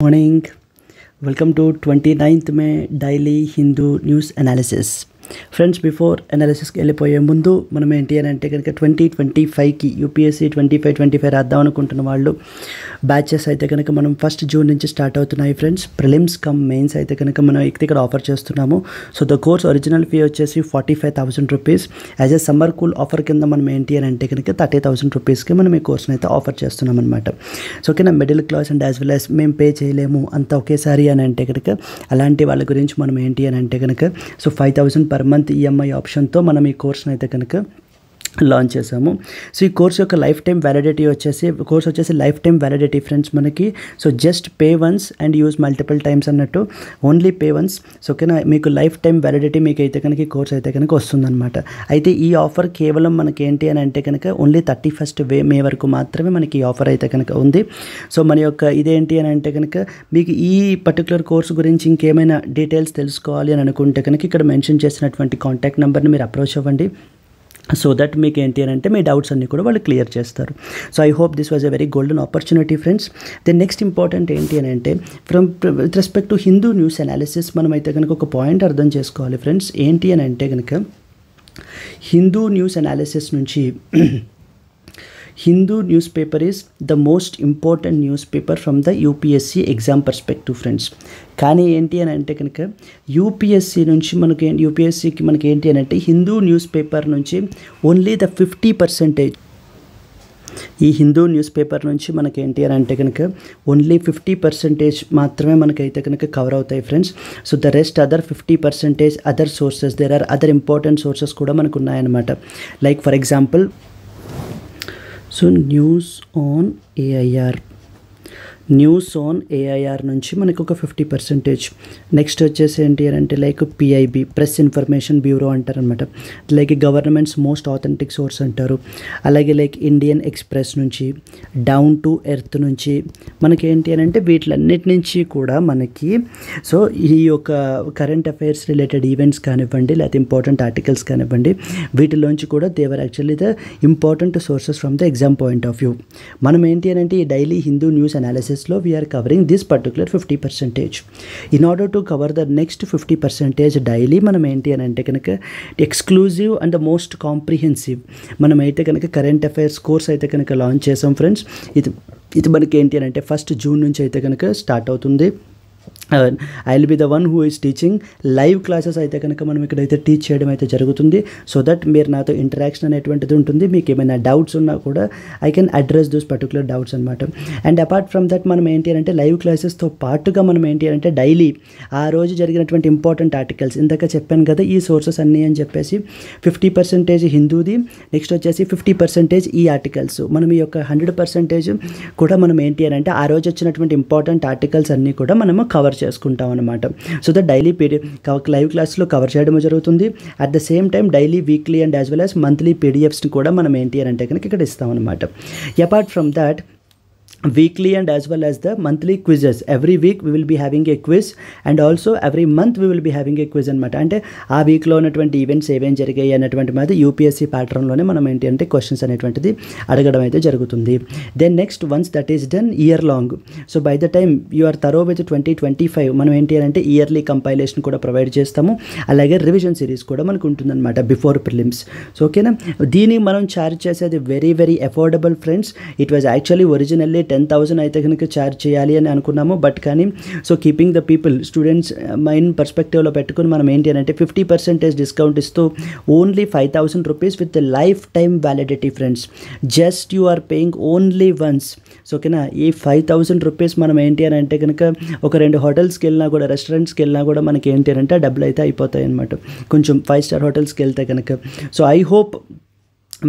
Morning. Welcome to 29th May Daily Hindu News Analysis. Friends, before అనాలిసిస్కి వెళ్ళిపోయే ముందు మనం ఏంటి అని అంటే కనుక 2025కి యూపీఎస్సీ 25 రాద్దాం అనుకుంటున్న వాళ్ళు బ్యాచెస్ అయితే కనుక మనం 1 జూన్ నుంచి స్టార్ట్ అవుతున్నాయి ఫ్రెండ్స్. ప్రిలిమ్స్ కమ్ మెయిన్స్ అయితే కనుక మనం ఇక్కడ ఆఫర్ చేస్తున్నాము. So the course original fee వచ్చేసి 45,000 rupees. As a summer cool offer కింద మనం ఏంటి అని అంటే కనుక 30,000 రూపీస్కి మనం ఈ కోర్స్ని అయితే ఆఫర్ చేస్తున్నాం అనమాట. సో ఓకేనా, middle class and as well as మేము పే చేయలేము అంత ఒకేసారి అని అంటే కనుక అలాంటి వాళ్ళ గురించి మనం ఏంటి అని అంటే కనుక సో 5,000 per month ఈఎంఐ ఆప్షన్తో మనం ఈ కోర్స్ని అయితే కనుక లాంచ్ చేసాము. సో ఈ కోర్స్ యొక్క లైఫ్ టైం వ్యాలిడిటీ వచ్చేసి లైఫ్ టైం వ్యాలిడిటీ ఫ్రెండ్స్ మనకి. So just pay once and use multiple times అన్నట్టు, ఓన్లీ పే వన్స్. సో ఓకేనా, మీకు లైఫ్ టైం వ్యాలిడిటీ మీకు అయితే కనుక ఈ కోర్స్ అయితే కనుక వస్తుందన్నమాట. అయితే ఈ ఆఫర్ కేవలం మనకి ఏంటి అని అంటే కనుక ఓన్లీ 31st మే వరకు మాత్రమే మనకి ఈ ఆఫర్ అయితే కనుక ఉంది. సో మన యొక్క ఇదేంటి అని అంటే కనుక మీకు ఈ పర్టికులర్ కోర్స్ గురించి ఇంకేమైనా డీటెయిల్స్ తెలుసుకోవాలి అని అనుకుంటే కనుక ఇక్కడ మెన్షన్ చేసినటువంటి కాంటాక్ట్ నెంబర్ని మీరు అప్రోచ్ అవ్వండి. సో దట్ మీకు ఏంటి అని అంటే మీ డౌట్స్ అన్నీ కూడా వాళ్ళు క్లియర్ చేస్తారు. So I hope this was a very golden opportunity friends. Then next important ఏంటి అని అంటే with respect to Hindu news analysis మనం అయితే కనుక ఒక పాయింట్ అర్థం చేసుకోవాలి ఫ్రెండ్స్. ఏంటి అని అంటే కనుక హిందూ న్యూస్ అనాలిసిస్ నుంచి Hindu news paper is the most important news paper from the UPSC exam perspective friends. కానీ ఏంటి అని అంటే కనుక యూపీఎస్సీకి మనకి ఏంటి అని అంటే హిందూ న్యూస్ పేపర్ నుంచి ఓన్లీ ద 50%, ఈ హిందూ న్యూస్ పేపర్ నుంచి మనకి ఏంటి అని అంటే కనుక ఓన్లీ 50% మాత్రమే మనకైతే కనుక కవర్ అవుతాయి friends. So the rest other 50% other sources, there are other important sources కూడా మనకు ఉన్నాయన్నమాట. Like for example so news on AIR నుంచి మనకు ఒక 50%. నెక్స్ట్ వచ్చేసి ఏంటి అని అంటే like PIB, Press Information Bureau అంటారనమాట. Like government's most authentic source అంటారు. అలాగే లైక్ ఇండియన్ ఎక్స్ప్రెస్ నుంచి, డౌన్ టు ఎర్త్ నుంచి మనకి ఏంటి అని అంటే వీటిలన్నిటి నుంచి కూడా మనకి సో ఈ యొక్క కరెంట్ అఫైర్స్ రిలేటెడ్ ఈవెంట్స్ కానివ్వండి లేకపోతే ఇంపార్టెంట్ ఆర్టికల్స్ కానివ్వండి వీటిలోంచి కూడా they are actually the important sources from the exam point of view. మనం ఏంటి అని అంటే ఈ డైలీ హిందూ న్యూస్ అనాలిసిస్ లో we are covering this particular 50%. In order to cover the next 50% daily మనం ఏంటి అని అంటే కనుక exclusive and the most comprehensive మనం అయితే కనుక కరెంట్ అఫైర్స్ కోర్స్ అయితే కనుక లాంచ్ చేసాం ఫ్రెండ్స్. ఇది మనకి ఏంటి అని అంటే 1 జూన్ నుంచి అయితే కనుక స్టార్ట్ అవుతుంది. I will be the one who is teaching. Live classes అయితే కనుక మనం ఇక్కడైతే టీచ్ చేయడం అయితే జరుగుతుంది. సో దట్ మీరు నాతో ఇంటరాక్షన్ అనేటువంటిది ఉంటుంది. మీకు ఏమైనా డౌట్స్ ఉన్నా కూడా I can address those particular doubts అనమాట. అండ్ అపార్ట్ ఫ్రమ్ దట్ మనం ఏంటి అంటే లైవ్ క్లాసెస్తో పాటుగా మనం ఏంటి అంటే డైలీ ఆ రోజు జరిగినటువంటి ఇంపార్టెంట్ ఆర్టికల్స్ ఇందాక చెప్పాను కదా ఈ సోర్సెస్ అన్నీ అని చెప్పేసి 50% హిందూది, నెక్స్ట్ వచ్చేసి 50% ఈ ఆర్టికల్స్. మనం ఈ యొక్క 100% కూడా మనం ఏంటి అని అంటే ఆ రోజు వచ్చినటువంటి ఇంపార్టెంట్ ఆర్టికల్స్ అన్నీ కూడా మనము కవర్ చేసుకుంటాం అనమాట. సో ద డైలీ లైవ్ క్లాస్లో కవర్ చేయడం జరుగుతుంది. At the same time daily, weekly and as well as monthly పీడిఎఫ్స్ని కూడా మనం ఏంటి అని అంటే కనుక ఇక్కడ ఇస్తాం అనమాట. Apart from that weekly and as well as the monthly quizzes. Every week we will be having a quiz and also every month we will be having a quiz అనమాట. అంటే ఆ వీక్లో ఉన్నటువంటి ఈవెంట్స్ ఏమేం జరిగాయి అన్నటువంటి మీద యూపీఎస్సీ ప్యాటర్న్లోనే మనం ఏంటి అంటే క్వశ్చన్స్ అనేటువంటిది అడగడం అయితే జరుగుతుంది. Then next once that is done year long. So by the time you are thorough with 2025 మనం ఏంటి అంటే ఇయర్లీ కంపైలేషన్ కూడా ప్రొవైడ్ చేస్తాము. అలాగే రివిజన్ సిరీస్ కూడా మనకు ఉంటుందన్నమాట బిఫోర్ ప్రిలిమ్స్. సో ఓకేనా, దీన్ని మనం ఛార్జ్ చేసేది very very affordable friends. It was actually originally 10,000 అయితే కనుక ఛార్జ్ చేయాలి అని అనుకున్నాము. బట్ కానీ so keeping the people students mind పర్స్పెక్టివ్లో పెట్టుకుని మనం ఏంటి అని అంటే 50% డిస్కౌంట్ ఇస్తూ only 5,000 rupees with life time validity friends. Just you are paying only once. So ఓకేనా, ఈ 5,000 రూపీస్ మనం ఏంటి అని అంటే కనుక ఒక 2 హోటల్స్కి వెళ్ళినా కూడా, రెస్టారెంట్స్కి వెళ్ళినా కూడా మనకి ఏంటి అంటే డబ్బులు అయితే అయిపోతాయి అనమాట. కొంచెం 5 స్టార్ హోటల్స్కి వెళ్తే కనుక. సో ఐ హోప్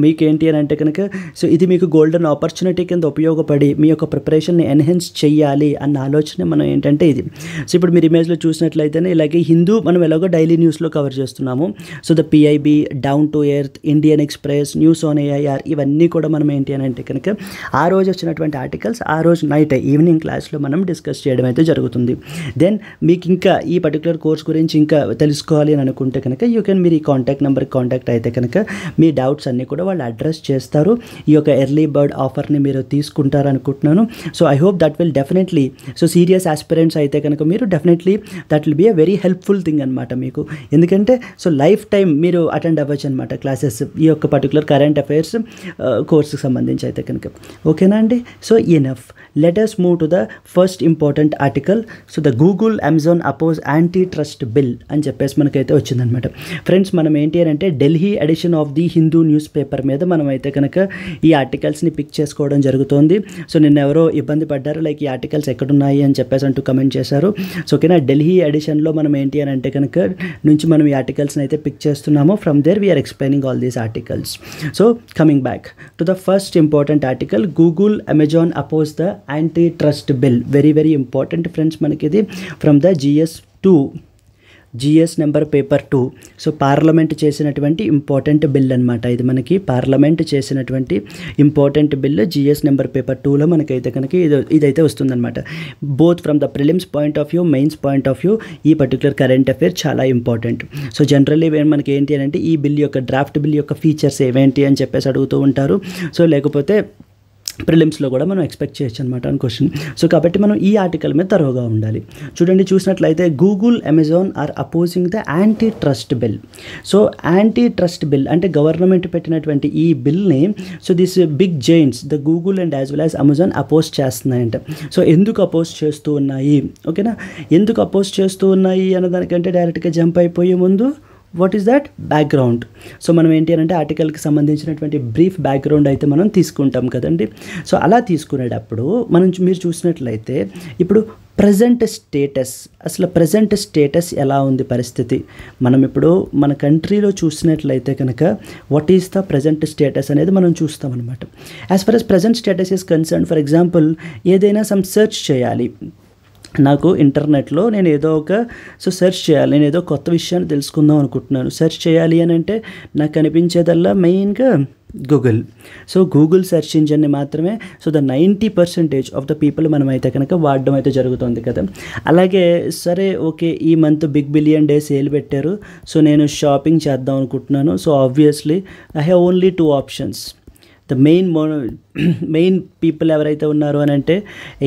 మీకు ఏంటి అని అంటే కనుక సో ఇది మీకు గోల్డెన్ ఆపర్చునిటీ కింద ఉపయోగపడి మీ యొక్క ప్రిపరేషన్ని ఎన్హాన్స్ చేయాలి అన్న ఆలోచన మనం ఏంటంటే ఇది. సో ఇప్పుడు మీరు ఇమేజ్లో చూసినట్లయితేనే ఇలాగే హిందూ మనం ఎలాగో డైలీ న్యూస్లో కవర్ చేస్తున్నాము. So the PIB, down to earth, Indian express, news on AIR ఇవన్నీ కూడా మనం ఏంటి అని అంటే కనుక ఆ రోజు వచ్చినటువంటి ఆర్టికల్స్ ఆ రోజు నైట్ ఈవినింగ్ క్లాస్లో మనం డిస్కస్ చేయడం అయితే జరుగుతుంది. దెన్ మీకు ఇంకా ఈ పర్టికులర్ కోర్స్ గురించి ఇంకా తెలుసుకోవాలి అని అనుకుంటే కనుక యూ కెన్ మీరు ఈ కాంటాక్ట్ నెంబర్కి కాంటాక్ట్ అయితే కనుక మీ డౌట్స్ అన్నీ కూడా కూడా వాళ్ళు అడ్రస్ చేస్తారు. ఈ యొక్క ఎర్లీ బర్డ్ ఆఫర్ని మీరు తీసుకుంటారనుకుంటున్నాను. So I hope that will definitely, so serious aspirants అయితే కనుక మీరు definitely that will be a very helpful thing అనమాట మీకు. ఎందుకంటే సో లైఫ్ టైం మీరు అటెండ్ అవ్వచ్చు అనమాట క్లాసెస్ ఈ యొక్క పర్టికులర్ కరెంట్ అఫైర్స్ కోర్సుకి సంబంధించి అయితే కనుక. ఓకేనా అండి? So enough, let us move to the first important article. So the Google Amazon oppose anti trust bill అని చెప్పేసి మనకైతే వచ్చిందనమాట. ఫ్రెండ్స్, మనం ఏంటి అని అంటే Delhi edition of the Hindu newspaper మీద మనం అయితే కనుక ఈ ఆర్టికల్స్ని పిక్ చేసుకోవడం జరుగుతోంది. సో నిన్న ఎవరో ఇబ్బంది పడ్డారు, లైక్ ఈ ఆర్టికల్స్ ఎక్కడున్నాయి అని చెప్పేసి అంటూ కమెంట్ చేశారు. సో ఓకేనా, ఢిల్లీ ఎడిషన్లో మనం ఏంటి అని అంటే కనుక నుంచి మనం ఈ ఆర్టికల్స్ని అయితే పిక్ చేస్తున్నాము. From there we are explaining all these articles. So coming back to the first important article, Google Amazon oppose the anti trust bill. Very very important friends మనకి ఇది. From the GS number paper 2. So parliament చేసినటువంటి important bill అనమాట ఇది. మనకి పార్లమెంట్ చేసినటువంటి important బిల్ GS number paper 2లో మనకైతే కనుక ఇదైతే వస్తుందన్నమాట. Both from the prelims point of view, mains point of view ఈ పర్టికులర్ కరెంట్ అఫేర్ చాలా ఇంపార్టెంట్. సో జనరల్లీ మనకి ఏంటి అని అంటే ఈ బిల్ యొక్క డ్రాఫ్ట్ బిల్ యొక్క ఫీచర్స్ ఏమేంటి అని చెప్పేసి అడుగుతూ ఉంటారు. సో లేకపోతే ప్రిలిమ్స్లో కూడా మనం ఎక్స్పెక్ట్ చేయొచ్చు అనమాట అని క్వశ్చన్. సో కాబట్టి మనం ఈ ఆర్టికల్ మీద తరోగా ఉండాలి. చూడండి, చూసినట్లయితే Google Amazon are opposing the anti trust bill. So anti trust bill అంటే గవర్నమెంట్ పెట్టినటువంటి ఈ బిల్ని so this big giants the Google and as well as Amazon oppose చేస్తున్నాయంట. సో ఎందుకు అపోజ్ చేస్తూ ఉన్నాయి? ఓకేనా, ఎందుకు అపోజ్ చేస్తూ ఉన్నాయి అన్నదానికంటే డైరెక్ట్గా జంప్ అయిపోయే ముందు what is that background. So మనం ఏంటి అంటే ఆర్టికల్కి సంబంధించినటువంటి బ్రీఫ్ బ్యాక్గ్రౌండ్ అయితే మనం తీసుకుంటాం కదండి. సో అలా తీసుకునేటప్పుడు మీరు చూసినట్లయితే ఇప్పుడు ప్రజెంట్ స్టేటస్, అసలు ప్రజెంట్ స్టేటస్ ఎలా ఉంది పరిస్థితి, మనం ఇప్పుడు మన కంట్రీలో చూసినట్లయితే కనుక what is the present status అనేది మనం చూస్తాం అనమాట. As for as present status is concern, for example ఏదైనా సమ్ సెర్చ్ చేయాలి నాకు ఇంటర్నెట్లో, నేను ఏదో ఒక సెర్చ్ చేయాలి, నేను ఏదో కొత్త విషయాన్ని తెలుసుకుందాం అనుకుంటున్నాను. సెర్చ్ చేయాలి అని అంటే నాకు కనిపించేదల్లా మెయిన్గా గూగుల్. సో గూగుల్ సెర్చ్ ఇంజన్ని మాత్రమే so the 90% of the people మనం అయితే కనుక వాడడం అయితే జరుగుతుంది కదా. అలాగే సరే ఓకే, ఈ month big billion day sale పెట్టారు, సో నేను షాపింగ్ చేద్దాం అనుకుంటున్నాను. So obviously I have only 2 options. The main people ఎవరైతే ఉన్నారు అని అంటే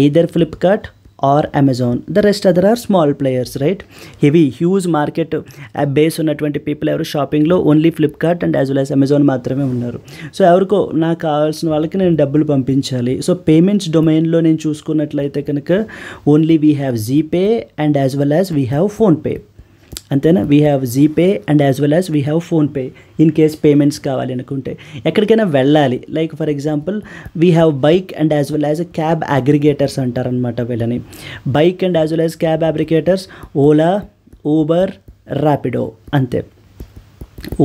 either Flipkart or Amazon. The rest other are small players, right? Huge market base ఉన్నటువంటి పీపుల్ ఎవరు షాపింగ్లో only Flipkart and as well as Amazon మాత్రమే ఉన్నారు. So ఎవరికో నాకు కావాల్సిన వాళ్ళకి నేను డబ్బులు పంపించాలి. సో పేమెంట్స్ డొమైన్లో నేను చూసుకున్నట్లయితే కనుక only we have GPay and as well as we have PhonePe. అంతేనా? We have GPay and as well as we have PhonePe in case payments కావాలి అనుకుంటే. ఎక్కడికైనా వెళ్ళాలి, like for example we have bike and as well as cab aggregators అంటారనమాట వీళ్ళని. Bike and as well as cab aggregators Ola, Uber, Rapido, అంతే.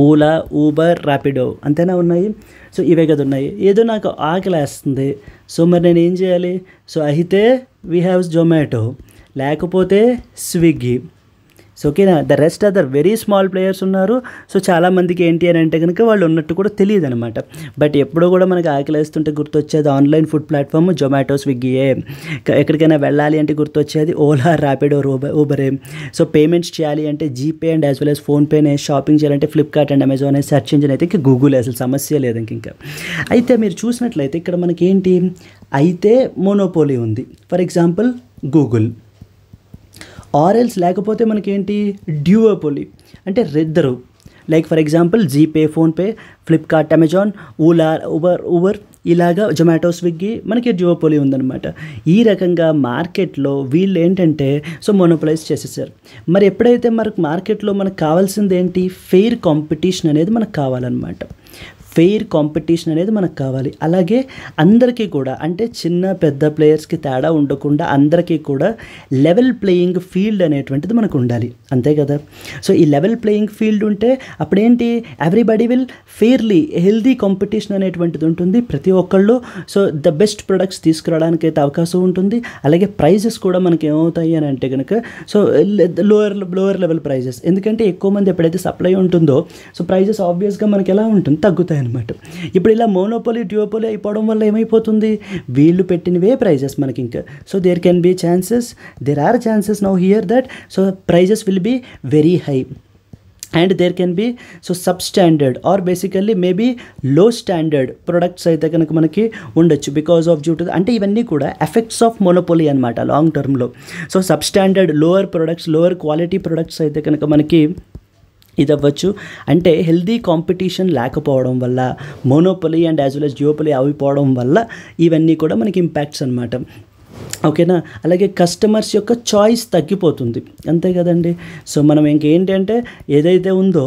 Ola, Uber, Rapido అంతేనా ఉన్నాయి. So ఇవే కదా ఉన్నాయి. ఏదో నాకు ఆకలి వేస్తుంది, సో మరి నేను ఏం చేయాలి? సో అయితే వీ హ్యావ్ జొమాటో, లేకపోతే స్విగ్గీ. సో ఓకేనా, the rest other very small players ఉన్నారు. సో చాలామందికి ఏంటి అని అంటే కనుక వాళ్ళు ఉన్నట్టు కూడా తెలియదు అనమాట. బట్ ఎప్పుడో కూడా మనకి ఆకలిస్తుంటే గుర్తొచ్చేది ఆన్లైన్ ఫుడ్ ప్లాట్ఫామ్ జొమాటో, స్విగ్గీయే. ఎక్కడికైనా వెళ్ళాలి అంటే గుర్తొచ్చేది ఓలా, ర్యాపిడో, ఊబరే. సో పేమెంట్స్ చేయాలి అంటే GPay and as well as ఫోన్పేనే. షాపింగ్ చేయాలంటే Flipkart and Amazon. Search engine అయితే ఇంక గూగుల్, అసలు సమస్య లేదు ఇంకా. అయితే మీరు చూసినట్లయితే ఇక్కడ మనకి ఏంటి అయితే మోనోపోలీ ఉంది. ఫర్ ఎగ్జాంపుల్ గూగుల్, ఆర్ఎల్స్ లేకపోతే మనకేంటి డ్యూఓపోలీ అంటే ఇద్దరు. Like for example GPay, PhonePe, Flipkart, Amazon, Ola, Uber ఇలాగా జొమాటో, స్విగ్గీ మనకి డ్యూఓపోలీ ఉందన్నమాట. ఈ రకంగా మార్కెట్లో వీళ్ళు ఏంటంటే సో మోనోపోలైజ్ చేసేసారు. మరి ఎప్పుడైతే మనకు మార్కెట్లో మనకు కావాల్సింది ఏంటి? ఫెయిర్ కాంపిటీషన్ అనేది మనకు కావాలన్నమాట. ఫెయిర్ కాంపిటీషన్ అనేది మనకు కావాలి. అలాగే అందరికీ కూడా అంటే చిన్న పెద్ద ప్లేయర్స్కి తేడా ఉండకుండా అందరికీ కూడా లెవెల్ ప్లేయింగ్ ఫీల్డ్ అనేటువంటిది మనకు ఉండాలి, అంతే కదా. సో ఈ లెవెల్ ప్లేయింగ్ ఫీల్డ్ ఉంటే అప్పుడేంటి everybody will fairly healthy competition అనేటువంటిది ఉంటుంది. ప్రతి ఒక్కళ్ళు సో ద బెస్ట్ ప్రొడక్ట్స్ తీసుకురావడానికి అయితే అవకాశం ఉంటుంది. అలాగే ప్రైజెస్ కూడా మనకి ఏమవుతాయి అని అంటే కనుక సో లోవర్ లెవెల్ ప్రైజెస్. ఎందుకంటే ఎక్కువ మంది ఎప్పుడైతే సప్లై ఉంటుందో సో ప్రైజెస్ ఆబ్వియస్గా మనకి ఎలా ఉంటుంది? తగ్గుతాయి అనమాట. ఇప్పుడు ఇలా మోనోపోలీ, డ్యూఓపోలీ అయిపోవడం వల్ల ఏమైపోతుంది? వీళ్ళు పెట్టినవే ప్రైజెస్ మనకి ఇంకా. So there are chances now here that so prices will be very high. And there can be so substandard or basically maybe low standard products అయితే కనుక మనకి ఉండొచ్చు బికాస్ ఆఫ్ డ్యూ టు అంటే ఇవన్నీ కూడా ఎఫెక్ట్స్ ఆఫ్ మొనోపోలీ అనమాట long టర్మ్లో. So substandard lower products, lower quality products అయితే కనుక మనకి ఇది అవ్వచ్చు. అంటే హెల్దీ కాంపిటీషన్ లేకపోవడం వల్ల, monopoly and as well as డ్యూపోలీ అయిపోవడం వల్ల ఇవన్నీ కూడా మనకి ఇంపాక్ట్స్ అనమాట. ఓకేనా. అలాగే కస్టమర్స్ యొక్క చాయిస్ తగ్గిపోతుంది, అంతే కదండి. సో మనం ఇంకేంటంటే ఏదైతే ఉందో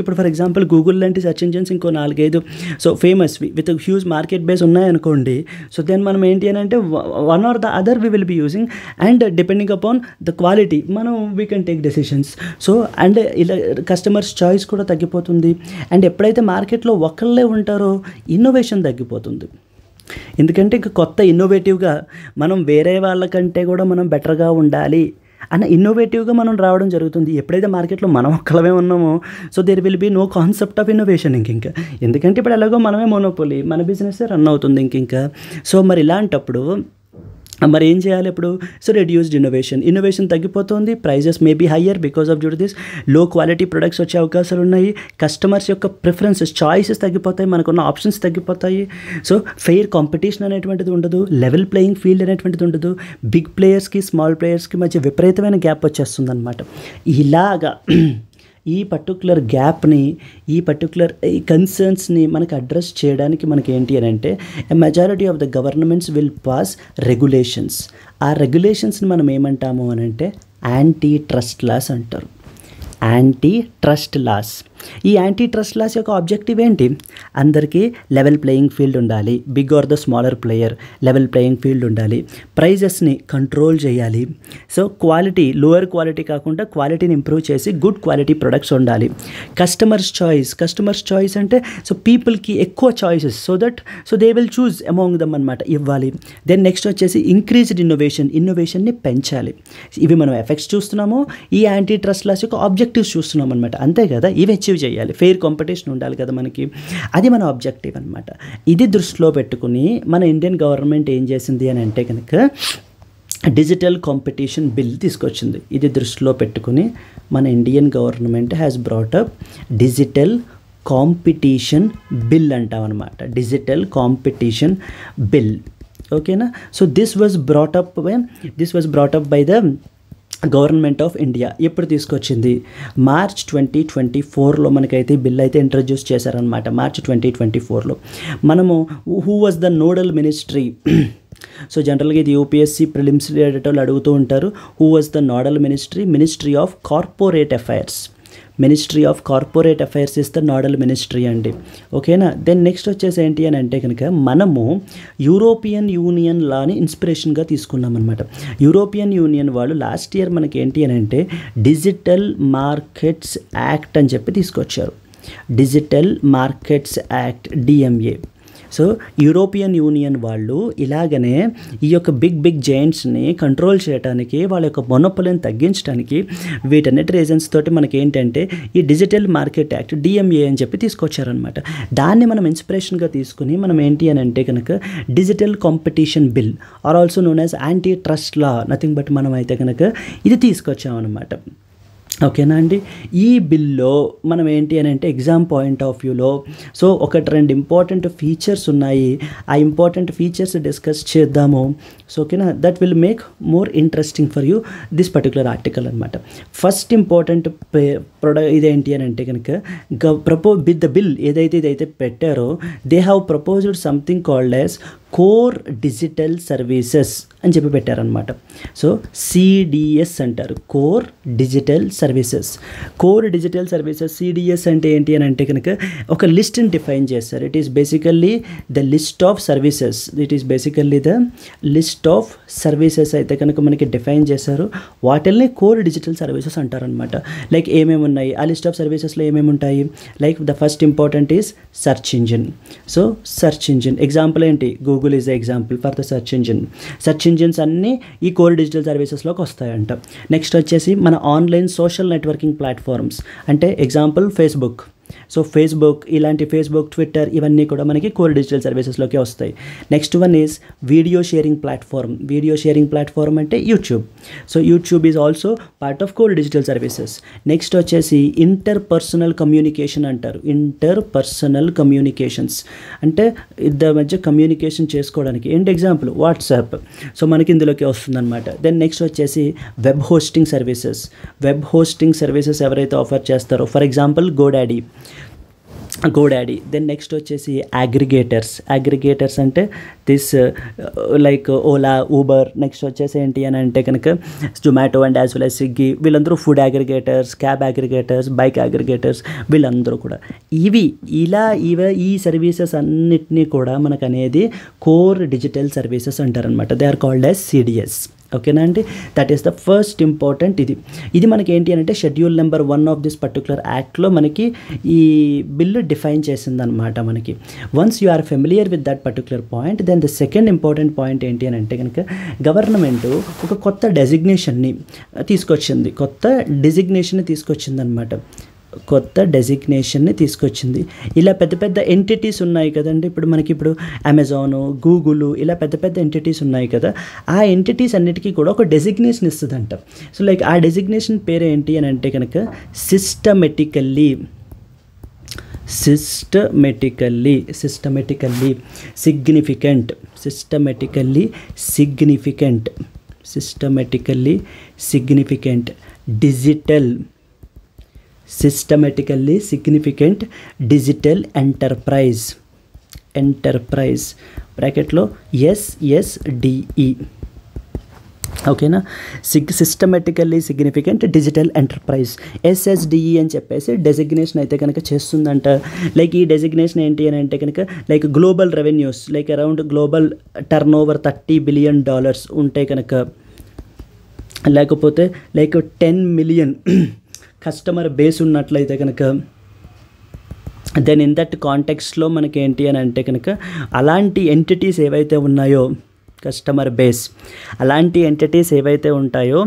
ఇప్పుడు ఫర్ ఎగ్జాంపుల్ గూగుల్ లాంటి సెర్చ్ ఇంజిన్స్ ఇంకో 4-5 so famous with huge market base ఉన్నాయనుకోండి. సో దెన్ మనం ఏంటి అని అంటే one or the other we will be using and depending upon the quality మనం we can take decisions. So and ఇలా customers choice కూడా తగ్గిపోతుంది. అండ్ ఎప్పుడైతే మార్కెట్లో ఒకళ్ళే ఉంటారో ఇన్నోవేషన్ తగ్గిపోతుంది. ఎందుకంటే ఇంక కొత్త ఇన్నోవేటివ్గా మనం వేరే వాళ్ళకంటే కూడా మనం బెటర్గా ఉండాలి అన్న ఇన్నోవేటివ్గా మనం రావడం జరుగుతుంది. ఎప్పుడైతే మార్కెట్లో మనం ఒక్కలమే ఉన్నామో so there will be no concept of innovation ఇంకా. ఎందుకంటే ఇప్పుడు ఎలాగో మనమే మోనోపోలీ, మన బిజినెస్ రన్ అవుతుంది ఇంకా. సో మరి ఇలాంటప్పుడు మరి ఏం చేయాలి ఇప్పుడు? సో రెడ్యూస్డ్ ఇన్నోవేషన్ తగ్గిపోతుంది. Prices may be higher because of due to this. Low quality products వచ్చే అవకాశాలు ఉన్నాయి. కస్టమర్స్ యొక్క ప్రిఫరెన్సెస్, చాయిసెస్ తగ్గిపోతాయి, మనకున్న ఆప్షన్స్ తగ్గిపోతాయి. సో ఫెయిర్ కాంపిటీషన్ అనేటువంటిది ఉండదు, లెవెల్ ప్లేయింగ్ ఫీల్డ్ అనేటువంటిది ఉండదు. బిగ్ ప్లేయర్స్కి స్మాల్ ప్లేయర్స్కి మధ్య విపరీతమైన గ్యాప్ వచ్చేస్తుంది అనమాట. ఇలాగా ఈ పర్టికులర్ గ్యాప్ని, ఈ పర్టికులర్ ఈ కన్సర్న్స్ని మనకు అడ్రస్ చేయడానికి మనకి ఏంటి అని అంటే a majority of the governments will pass regulations. ఆ రెగ్యులేషన్స్ని మనం ఏమంటాము అని అంటే యాంటీ ట్రస్ట్ లాస్ అంటారు. Antitrust laws. ఈ యాంటీ ట్రస్ట్ లాస్ యొక్క ఆబ్జెక్టివ్ ఏంటి? అందరికీ లెవెల్ ప్లేయింగ్ ఫీల్డ్ ఉండాలి. Big or the smaller player level playing field ఉండాలి. ప్రైజెస్ని కంట్రోల్ చేయాలి. సో క్వాలిటీ, లోయర్ క్వాలిటీ కాకుండా క్వాలిటీని ఇంప్రూవ్ చేసి గుడ్ క్వాలిటీ ప్రొడక్ట్స్ ఉండాలి. కస్టమర్స్ చాయిస్ అంటే సో పీపుల్కి ఎక్కువ choices so they will choose among dum అనమాట ఇవ్వాలి. దెన్ నెక్స్ట్ వచ్చేసి ఇంక్రీజ్డ్ ఇన్నోవేషన్ని పెంచాలి. ఇవి మనం ఎఫెక్ట్స్ చూస్తున్నాము, ఈ యాంటీ ట్రస్ట్ లాస్ యొక్క ఆబ్జెక్టివ్స్ చూస్తున్నాం అనమాట. అంతే కదా, ఇవి అచీవ్ చేయాలి. ఫెయిర్ కాంపిటీషన్ ఉండాలి కదా మనకి, అది మన ఆబ్జెక్టివ్ అనమాట. ఇది దృష్టిలో పెట్టుకుని మన ఇండియన్ గవర్నమెంట్ ఏం చేసింది అని అంటే కనుక డిజిటల్ కాంపిటీషన్ బిల్ తీసుకొచ్చింది. ఇది దృష్టిలో పెట్టుకుని మన Indian government has brought up digital competition bill అంటాం అనమాట. Digital competition bill. ఓకేనా. So this was brought up by the government of India. ఎప్పుడు తీసుకొచ్చింది? మార్చ్ 2024లో మనకైతే బిల్ అయితే ఇంట్రడ్యూస్ చేశారనమాట. మార్చ్ 2024లో మనము who was the nodal ministry. So జనరల్గా ఇది యూపీఎస్సీ ప్రిలిమ్స్ రిలేటెడ్ అడుగుతూ ఉంటారు. Who was the nodal ministry of corporate affairs. Ministry of corporate affairs is the nodal ministry అండి. ఓకేనా. దెన్ నెక్స్ట్ వచ్చేసి ఏంటి అని అంటే కనుక మనము యూరోపియన్ యూనియన్ లాని ఇన్స్పిరేషన్గా తీసుకున్నాం అనమాట. యూరోపియన్ యూనియన్ వాళ్ళు లాస్ట్ ఇయర్ మనకి ఏంటి అని అంటే డిజిటల్ మార్కెట్స్ యాక్ట్ అని చెప్పి తీసుకొచ్చారు. Digital markets act, DMA. So European union వాళ్ళు ఇలాగనే ఈ యొక్క బిగ్ జైంట్స్ని కంట్రోల్ చేయడానికి, వాళ్ళ యొక్క మొనోపోలీని తగ్గించడానికి వీటన్నిటి రీజన్స్ తోటి మనకి ఏంటంటే ఈ డిజిటల్ మార్కెట్ యాక్ట్, DMA అని చెప్పి తీసుకొచ్చారనమాట. దాన్ని మనం ఇన్స్పిరేషన్గా తీసుకుని మనం ఏంటి అని అంటే కనుక digital competition bill or also known as antitrust law, nothing but మనం అయితే కనుక ఇది తీసుకొచ్చామన్నమాట. ఓకేనా అండి. ఈ బిల్లో మనం ఏంటి అని అంటే ఎగ్జామ్ పాయింట్ ఆఫ్ వ్యూలో సో 1-2 ఇంపార్టెంట్ ఫీచర్స్ ఉన్నాయి. ఆ ఇంపార్టెంట్ ఫీచర్స్ డిస్కస్ చేద్దాము. సో ఓకేనా, that will make more interesting for you this particular article అనమాట. ఫస్ట్ ఇంపార్టెంట్ ఇదేంటి అని అంటే కనుక ద బిల్ ఇదైతే పెట్టారో they have proposed something called as core digital services అని చెప్పి పెట్టారనమాట. సో CDS అంటారు, కోర్ డిజిటల్ సర్వీసెస్. CDS అంటే ఏంటి అని అంటే కనుక ఒక లిస్ట్ని డిఫైన్ చేస్తారు. It is basically the list of services అయితే కనుక మనకి డిఫైన్ చేశారు. వాటిల్ని కోర్ డిజిటల్ సర్వీసెస్ అంటారనమాట. లైక్ ఏమేమి ఉన్నాయి ఆ లిస్ట్ ఆఫ్ సర్వీసెస్లో ఏమేమి ఉంటాయి? Like the first important is search engine. So search engine example ఏంటి? Google is the example for the search engine. Search engines అన్నీ ఈ కోర్ డిజిటల్ సర్వీసెస్లోకి వస్తాయంట. నెక్స్ట్ వచ్చేసి మన ఆన్లైన్ సోషల్ నెట్వర్కింగ్ ప్లాట్ఫామ్స్ అంటే ఎగ్జాంపుల్ ఫేస్బుక్. సో ఫేస్బుక్, ఇలాంటి Facebook, Twitter ఇవన్నీ కూడా మనకి కోర్ డిజిటల్ సర్వీసెస్లోకి వస్తాయి. Next one is video sharing platform. Video sharing platform అంటే YouTube. So YouTube is also part of core digital services. Next వచ్చేసి interpersonal communication అంటారు. ఇంటర్పర్సనల్ కమ్యూనికేషన్స్ అంటే ఇద్దరి మధ్య కమ్యూనికేషన్ చేసుకోవడానికి. ఏంటి ఎగ్జాంపుల్? వాట్సాప్. సో మనకి ఇందులోకి వస్తుందన్నమాట. దెన్ నెక్స్ట్ వచ్చేసి web hosting services. Web hosting services ఎవరైతే ఆఫర్ చేస్తారో, for example GoDaddy. Then next వచ్చేసి అగ్రిగేటర్స్ అంటే this like Ola, Uber. Next వచ్చేసి ఏంటి అని అంటే కనుక Zomato and as well as Swiggy, వీళ్ళందరూ food aggregators, cab aggregators, bike aggregators, వీళ్ళందరూ కూడా ఈ సర్వీసెస్ అన్నిటినీ కూడా మనకు అనేది కోర్ డిజిటల్ సర్వీసెస్ అంటారనమాట. They are called as CDS. ఓకేనా అండి? That is the first important. ఇది మనకి ఏంటి అంటే schedule number 1 of this particular యాక్ట్లో మనకి ఈ బిల్లు డిఫైన్ చేసిందనమాట. మనకి once you are familiar with that particular point, then the second important point ఏంటి అని అంటే కనుక గవర్నమెంట్ ఒక కొత్త డెసిగ్నేషన్ని తీసుకొచ్చింది. ఇలా పెద్ద పెద్ద ఎంటిటీస్ ఉన్నాయి కదండి. ఇప్పుడు అమెజాన్, గూగుల్, ఇలా పెద్ద పెద్ద ఎంటిటీస్ ఉన్నాయి కదా. ఆ ఎంటిటీస్ అన్నిటికీ కూడా ఒక డెసిగ్నేషన్ ఇస్తుందంట. సో లైక్ ఆ డెసిగ్నేషన్ పేరు ఏంటి అని అంటే కనుక సిస్టమేటికల్లీ సిగ్నిఫికెంట్ డిజిటల్ ఎంటర్ప్రైజ్ బ్రాకెట్లో SSDE. ఓకేనా? Systematically significant digital enterprise, SSDE అని చెప్పేసి డెసిగ్నేషన్ అయితే కనుక చేస్తుందంట. లైక్ ఈ డెసిగ్నేషన్ ఏంటి అని అంటే కనుక like global revenues, like around global turn over $30 billion ఉంటే కనుక, లేకపోతే లైక్ 10 మిలియన్ కస్టమర్ బేస్ ఉన్నట్లయితే కనుక, దెన్ ఇన్ దట్ కాంటెక్స్ట్లో మనకి ఏంటి అని అంటే కనుక అలాంటి ఎంటిటీస్ ఏవైతే ఉన్నాయో, కస్టమర్ బేస్, అలాంటి ఎంటిటీస్ ఏవైతే ఉంటాయో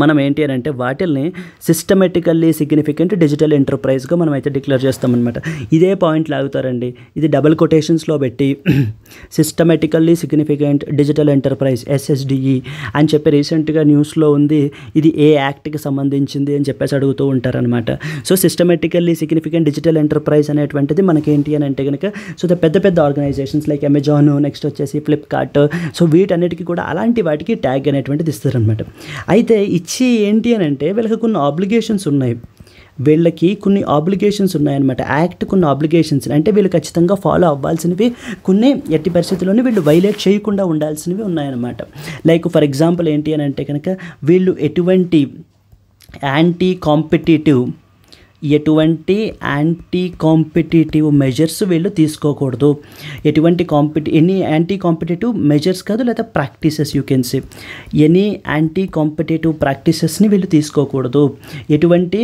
మనం ఏంటి అని అంటే వాటిల్ని సిస్టమేటికల్లీ సిగ్నిఫికెంట్ డిజిటల్ ఎంటర్ప్రైజ్గా మనం అయితే డిక్లేర్ చేస్తామన్నమాట. ఇదే పాయింట్ లాగుతారండి. ఇది డబుల్ కొటేషన్స్లో పెట్టి systematically significant digital enterprise SSDE అని చెప్పి రీసెంట్గా న్యూస్లో ఉంది. ఇది ఏ యాక్ట్కి సంబంధించింది అని చెప్పేసి అడుగుతూ ఉంటారనమాట. So systematically significant digital enterprise అనేటువంటిది మనకేంటి అని అంటే కనుక సో పెద్ద పెద్ద ఆర్గనైజేషన్స్ లైక్ అమెజాన్, నెక్స్ట్ వచ్చేసి ఫ్లిప్కార్ట్, సో వీటన్నిటికీ కూడా అలాంటి వాటికి ట్యాగ్ అనేటువంటిది ఇస్తారనమాట. అయితే ఇచ్చి ఏంటి అని అంటే వీళ్ళకి కొన్ని ఆబ్లిగేషన్స్ ఉన్నాయన్నమాట. యాక్ట్ కొన్ని ఆబ్లిగేషన్స్ అంటే వీళ్ళు ఖచ్చితంగా ఫాలో అవ్వాల్సినవి కొన్ని, ఎట్టి పరిస్థితుల్లోనే వీళ్ళు వైలేట్ చేయకుండా ఉండాల్సినవి ఉన్నాయన్నమాట. లైక్ ఫర్ ఎగ్జాంపుల్ ఏంటి అని అంటే కనుక వీళ్ళు ఎటువంటి యాంటీ కాంపిటీటివ్ మెజర్స్ వీళ్ళు తీసుకోకూడదు. ఎనీ యాంటీ కాంపిటేటివ్ మెజర్స్ కాదు, లేదా practices, you can say any anti competitive ప్రాక్టీసెస్ని వీళ్ళు తీసుకోకూడదు. ఎటువంటి